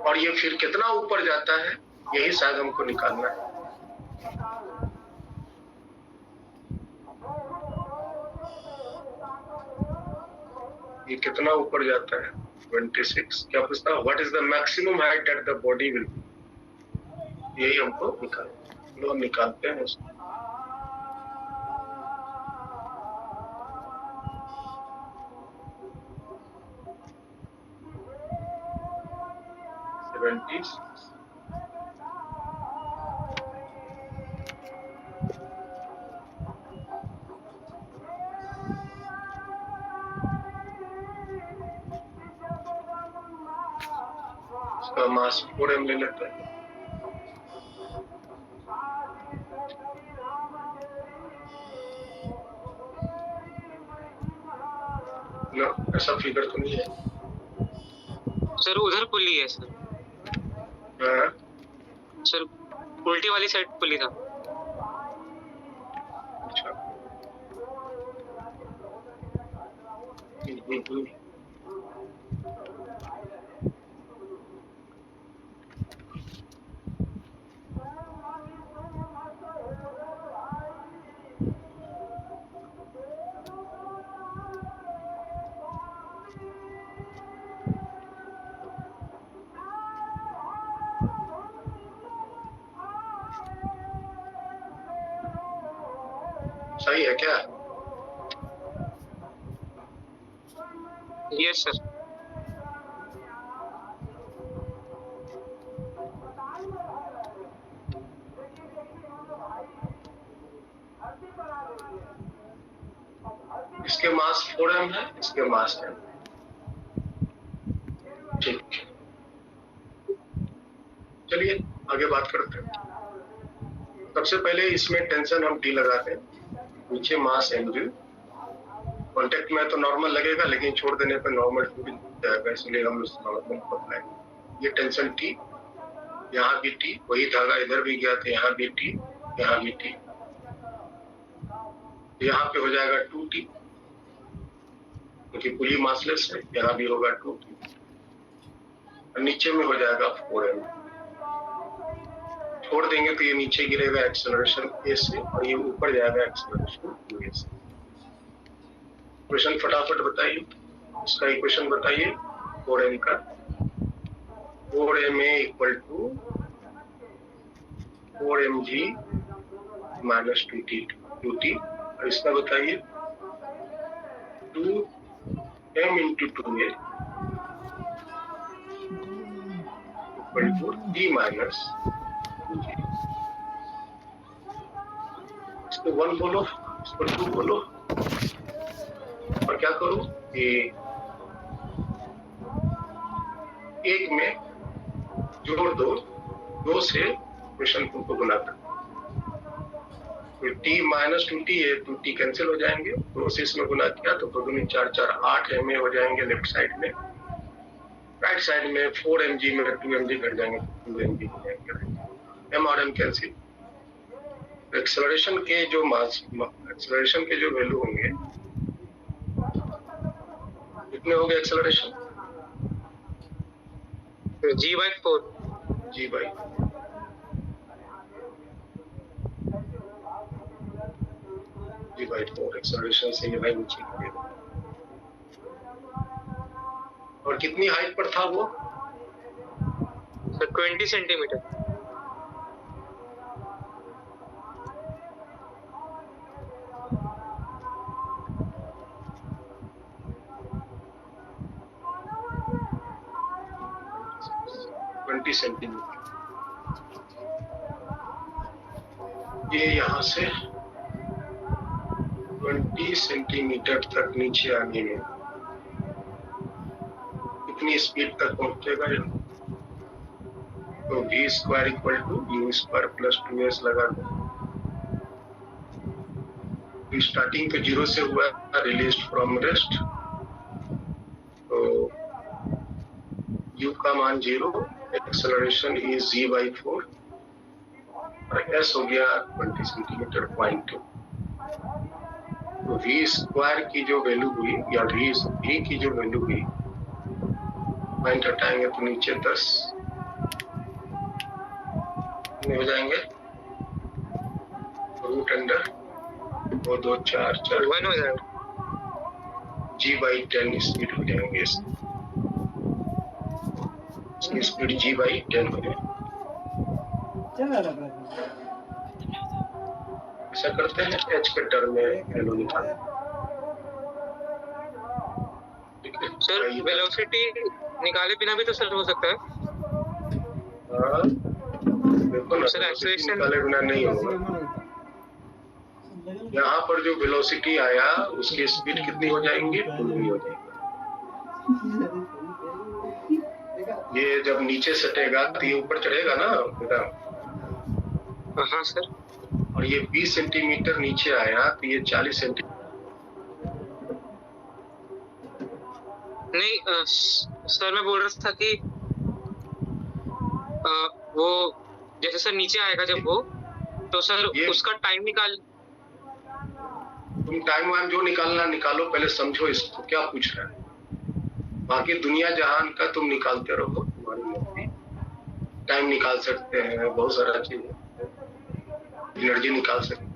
और ये फिर कितना ऊपर जाता है, यही शायद हमको निकालना है। ये कितना ऊपर जाता है, 26। क्या पूछता है, what is the maximum height that the body will be, यही हमको निकालना है। हम निकालते हैं उसको। इसका मास 4m ले लेते हैं। ना, ऐसा फिगर तो नहीं है सर। उधर पुली है सर। हाँ? सर उल्टी वाली साइड पुली था। अच्छा। सही है क्या? Yes sir. इसके मास 4m है, इसके मास 10। ठीक, चलिए आगे बात करते हैं। सबसे पहले इसमें टेंशन हम टी लगाते हैं, नीचे मास mg। कॉन्टेक्ट में तो नॉर्मल लगेगा, लेकिन छोड़ देने पर नॉर्मल टूट जाएगा, इसलिए हम उस नॉर्मल को अप्लाई। ये टेंशन टी, यहाँ भी टी, वही धागा इधर भी गया तो यहाँ भी टी, यहाँ भी टी, यहाँ पे हो जाएगा 2t, क्योंकि पुली मासलेस है। यहाँ भी होगा 2t, और नीचे में हो जाएगा 4m। छोड़ देंगे तो ये नीचे गिरेगा एक्सेलरेशन a से, और ये ऊपर जाएगा एक्सेलरेशन a से। क्वेश्चन फटाफट बताइए, इसका इक्वेशन बताइए 4m का। 4ma equal to 4mg minus 2t, और इसका बताइए 2m into 2a equal to d minus 2g। इसको 1 बोलो, इसको 2 बोलो, और क्या करूं कि एक में जोड़ दो, 2 से क्वेश्चन को बनाता। तो t माइनस 2t है, 2t कैंसिल हो जाएंगे, 2 से इसमें गुना किया तो 2 दूनी 4 4 8 ma हो जाएंगे लेफ्ट साइड में। राइट साइड में 4mg में 2mg घट जाएंगे, 2mg हो जाएंगे। m और m कैंसिल। एक्सेलरेशन के जो मास, एक्सेलरेशन के जो वैल्यू होंगे, कितने हो गए एक्सेलरेशन? g/4। g/4 एक्सेलरेशन से ये वैल्यू नीचे गिरेगा। और कितनी हाइट पर था वो? Sir 20 centimetre. 20 सेंटीमीटर। ये यहाँ से 20 सेंटीमीटर तक नीचे आने में कितनी स्पीड तक पहुंचेगा ये? तो v square equal to u square plus 2s लगा दो। स्टार्टिंग तो 0 से हुआ, रिलीज्ड फ्रॉम रेस्ट, तो u का मान 0, एक्सेलरेशन इज g/4 और s हो गया 20 सेंटीमीटर पॉइंट। तो v स्क्वायर की जो वैल्यू हुई या v की जो वैल्यू हुई, पॉइंट हटाएंगे तो नीचे 10 हो जाएंगे, रूट अंडर 2 2 4 4 1 हो जाएगा। g/10 स्पीड हो जाएंगे इसकी स्पीड g/10 हो जाएगी। ऐसा करते हैं, h के टर्म में वैल्यू निकालते हैं। ठीक है सर वेलोसिटी निकाले बिना भी तो सर हो सकता है। हाँ, देखो ना, सर, acceleration- निकाले बिना नहीं होगा। यहाँ पर जो वेलोसिटी आया उसकी स्पीड कितनी हो जाएंगी? 2v हो जाएगी। ये जब नीचे सटेगा तो ये ऊपर चढ़ेगा ना बेटा, हाँ सर। और ये 20 सेंटीमीटर नीचे आया तो ये 40 सेंटीमीटर। नहीं सर, मैं बोल रहा था कि वो जैसे सर नीचे आएगा जब वो, तो सर उसका टाइम निकाल। तुम टाइम वाइम जो निकालना निकालो, पहले समझो इसको क्या पूछ रहा है। बाकी दुनिया जहान का तुम निकालते रहो, तुम्हारी मर्जी। टाइम निकाल सकते हैं, बहुत सारा चीज है, एनर्जी निकाल सकते हैं।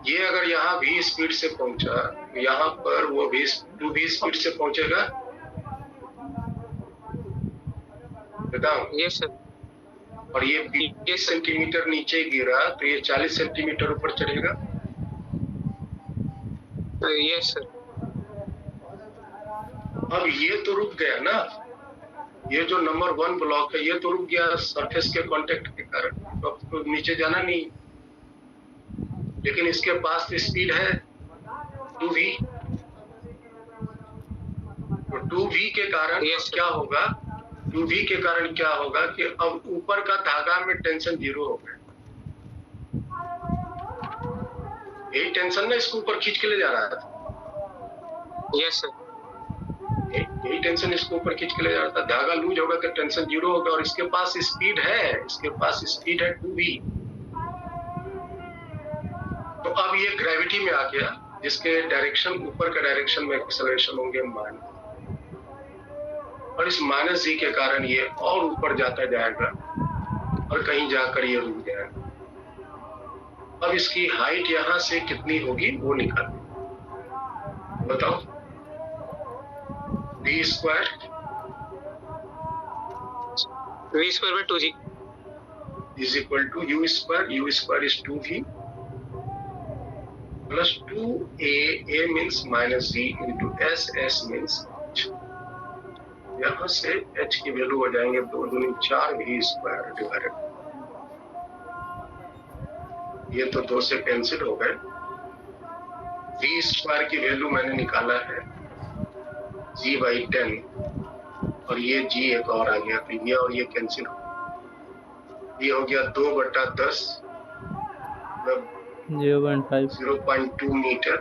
ये अगर यहाँ भी स्पीड से पहुंचा, तो यहाँ पर वो भी 2v स्पीड से पहुंचेगा। बताओ। Yes sir. और ये 20 सेंटीमीटर नीचे गिरा तो ये 40 सेंटीमीटर ऊपर चढ़ेगा। Yes sir. अब ये तो रुक गया ना, ये जो नंबर 1 ब्लॉक है ये तो रुक गया सरफेस के कांटेक्ट के कारण, तो नीचे जाना नहीं। लेकिन इसके पास स्पीड है 2v, तो 2v के कारण क्या होगा? 2v के कारण क्या होगा कि अब ऊपर का धागा में टेंशन 0 हो गया। यही टेंशन ना इसको ऊपर खींच के ले जा रहा था। Yes sir. यही टेंशन इसको ऊपर खींच के ले जा रहा था। धागा लूज होगा तो टेंशन 0 होगा, और इसके पास स्पीड है, इसके पास स्पीड है 2v। तो अब ये ग्रेविटी में आ गया, जिसके डायरेक्शन, ऊपर का डायरेक्शन में एक्सेलरेशन होंगे माइनस, और इस माइनस जी के कारण ये और ऊपर जाता जाएगा और कहीं जाकर ये रुक जाएगा। अब इसकी हाइट यहाँ से कितनी होगी वो निकालो, बताओ। v square by 2g is equal to u square is 2v plus 2a, a means minus g into s, s means यहाँ से h की वैल्यू हो जाएंगे 2 दूनी 4 v स्क्वायर डिवाइडेड, ये तो 2 से कैंसिल हो गए। v स्क्वायर की वैल्यू मैंने निकाला है g/10, और ये g एक और आ गया, तो ये और ये कैंसिल हो, ये हो गया 2/10 0.5 0.2 मीटर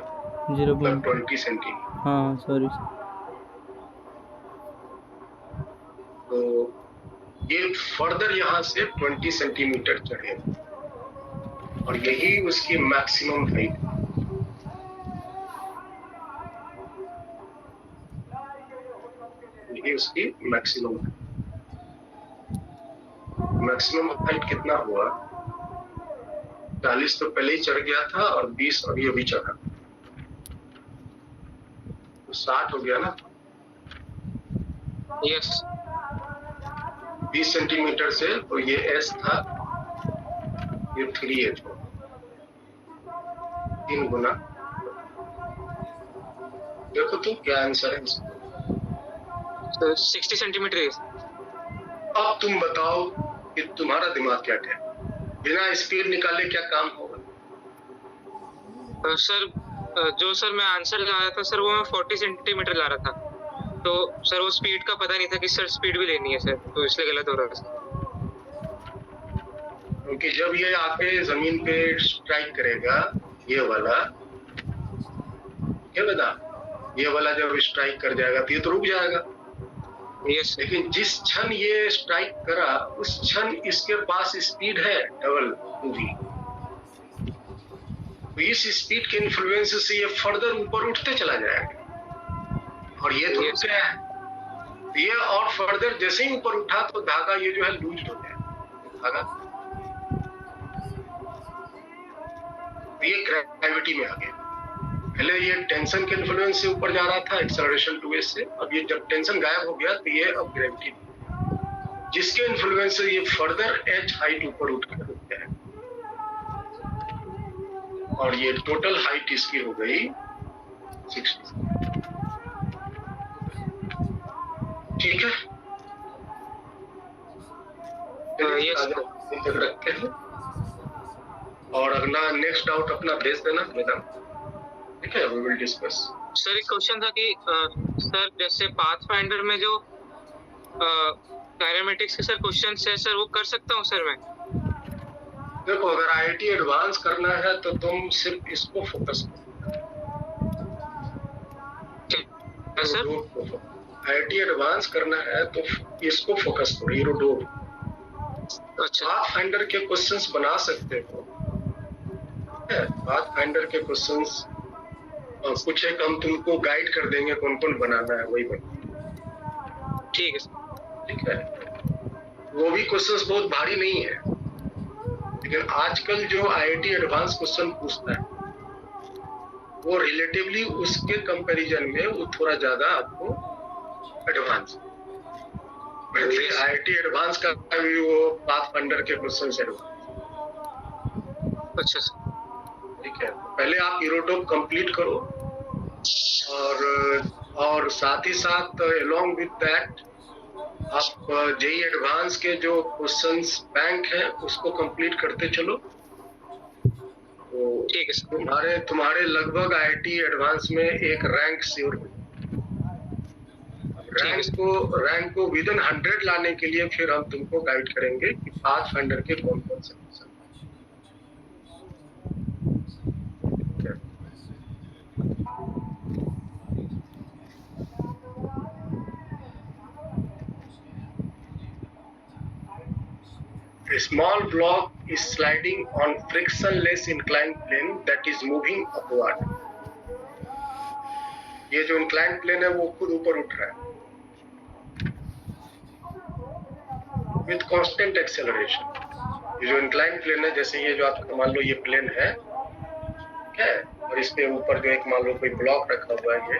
20 सेंटीमीटर। हाँ सॉरी। तो ये फर्दर यहाँ से 20 सेंटीमीटर चढ़े, और यही उसकी मैक्सिमम हाइट। यही उसकी मैक्सिमम हाइट कितना हुआ? 40 तो पहले ही चढ़ गया था, और 20 अभी अभी चढ़ा, तो 60 हो गया ना। यस। 20 सेंटीमीटर से, तो ये s था, ये 3h हो, 3 गुना। देखो तो क्या आंसर है इसका? 60 सेंटीमीटर। अब तुम बताओ कि तुम्हारा दिमाग क्या कहता है, बिना स्पीड निकाले क्या काम होगा? सर जो सर मैं आंसर ला रहा था सर वो मैं 40 सेंटीमीटर ला रहा था, तो सर वो स्पीड का पता नहीं था कि सर स्पीड भी लेनी है सर, तो इसलिए गलत हो रहा था। क्योंकि जब ये आके जमीन पे स्ट्राइक करेगा, ये वाला ये वाला जब स्ट्राइक कर जाएगा तो ये तो रुक जाएगा। यस लेकिन जिस क्षण ये स्ट्राइक करा उस क्षण इसके पास स्पीड है डबल 2v, तो इस स्पीड के इन्फ्लुएंस से ये फर्दर ऊपर उठते चला जाएगा, और ये तो रुक गया है। ये और फर्दर जैसे ही ऊपर उठा तो धागा ये जो है लूज हो जाएगा, धागा ये ग्रेविटी में आ गया। पहले ये टेंशन के इन्फ्लुएंस से ऊपर जा रहा था एक्सेलरेशन 2s से, अब ये जब टेंशन गायब हो गया तो ये अब ग्रेविटी जिसके इन्फ्लुएंस से ये फर्दर h हाइट ऊपर उठ कर रुक जाएगा, और ये टोटल हाइट इसकी हो गई 60। ठीक है, yes, रखते हैं, और अगला नेक्स्ट डाउट अपना भेज देना मैडम, ठीक है, वी विल डिस्कस। सर एक क्वेश्चन था कि सर जैसे पाथफाइंडर में जो काइनेमेटिक्स के सर क्वेश्चंस है सर वो कर सकता हूँ सर मैं? देखो, अगर आईआईटी एडवांस करना है तो तुम सिर्फ इसको फोकस करो। सर आईआईटी एडवांस करना है तो इसको फोकस करो, यूरोडोप। अच्छा पाथफाइंडर के क्वेश्चंस बना सकते हो, पाथफाइंडर के क्वेश्चंस कुछ एक हम तुमको गाइड कर देंगे कौन कौन बनाना है, वही बना। ठीक है सर। ठीक है, वो भी क्वेश्चंस बहुत भारी नहीं है, लेकिन आजकल जो आईआईटी एडवांस क्वेश्चन पूछता है वो रिलेटिवली उसके कंपैरिजन में वो थोड़ा ज्यादा आपको एडवांस, आईआईटी एडवांस का भी वो पाथफाइंडर के क्वेश्चन एडवांस। अच्छा सर, ठीक है, पहले आप यूरोटॉप कंप्लीट करो, और साथ ही साथ अलोंग विद दैट आप जेई एडवांस के जो क्वेश्चंस बैंक है उसको कंप्लीट करते चलो। तो ठीक है सर। तुम्हारे लगभग आईआईटी एडवांस में एक रैंक श्योर हो। रैंक को विद इन 100 लाने के लिए फिर हम तुमको गाइड करेंगे कि पाथफाइंडर के कौन कौन से question. A small block is sliding on frictionless inclined plane that is moving upward. ये जो inclined plane है वो खुद ऊपर उठ रहा है with constant acceleration। ये जो inclined plane है, जैसे ये जो आपका मान लो ये प्लेन है, ठीक है, और इसके ऊपर जो एक मान लो कोई ब्लॉक रखा हुआ है,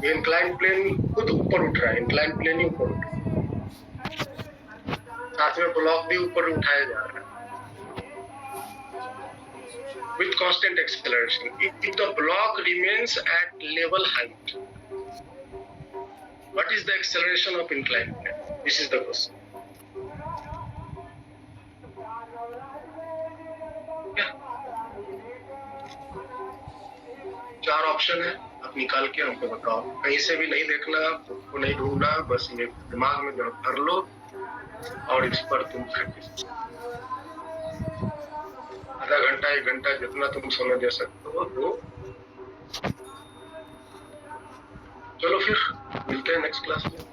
ये inclined plane खुद ऊपर उठ रहा है, inclined plane ही ऊपर उठ रहा है, साथ में ब्लॉक भी ऊपर उठाया जा रहा है with constant acceleration। If the block remains at level height, what is the acceleration of inclined plane? This is the question। चार ऑप्शन है, आप निकाल के हमको बताओ, कहीं से भी नहीं देखना, उसको नहीं ढूंढना, बस ये दिमाग में भर लो और इस पर तुम प्रैक्टिस। आधा घंटा 1 घंटा जितना तुम समय दे सकते हो दो। चलो फिर मिलते हैं नेक्स्ट क्लास में।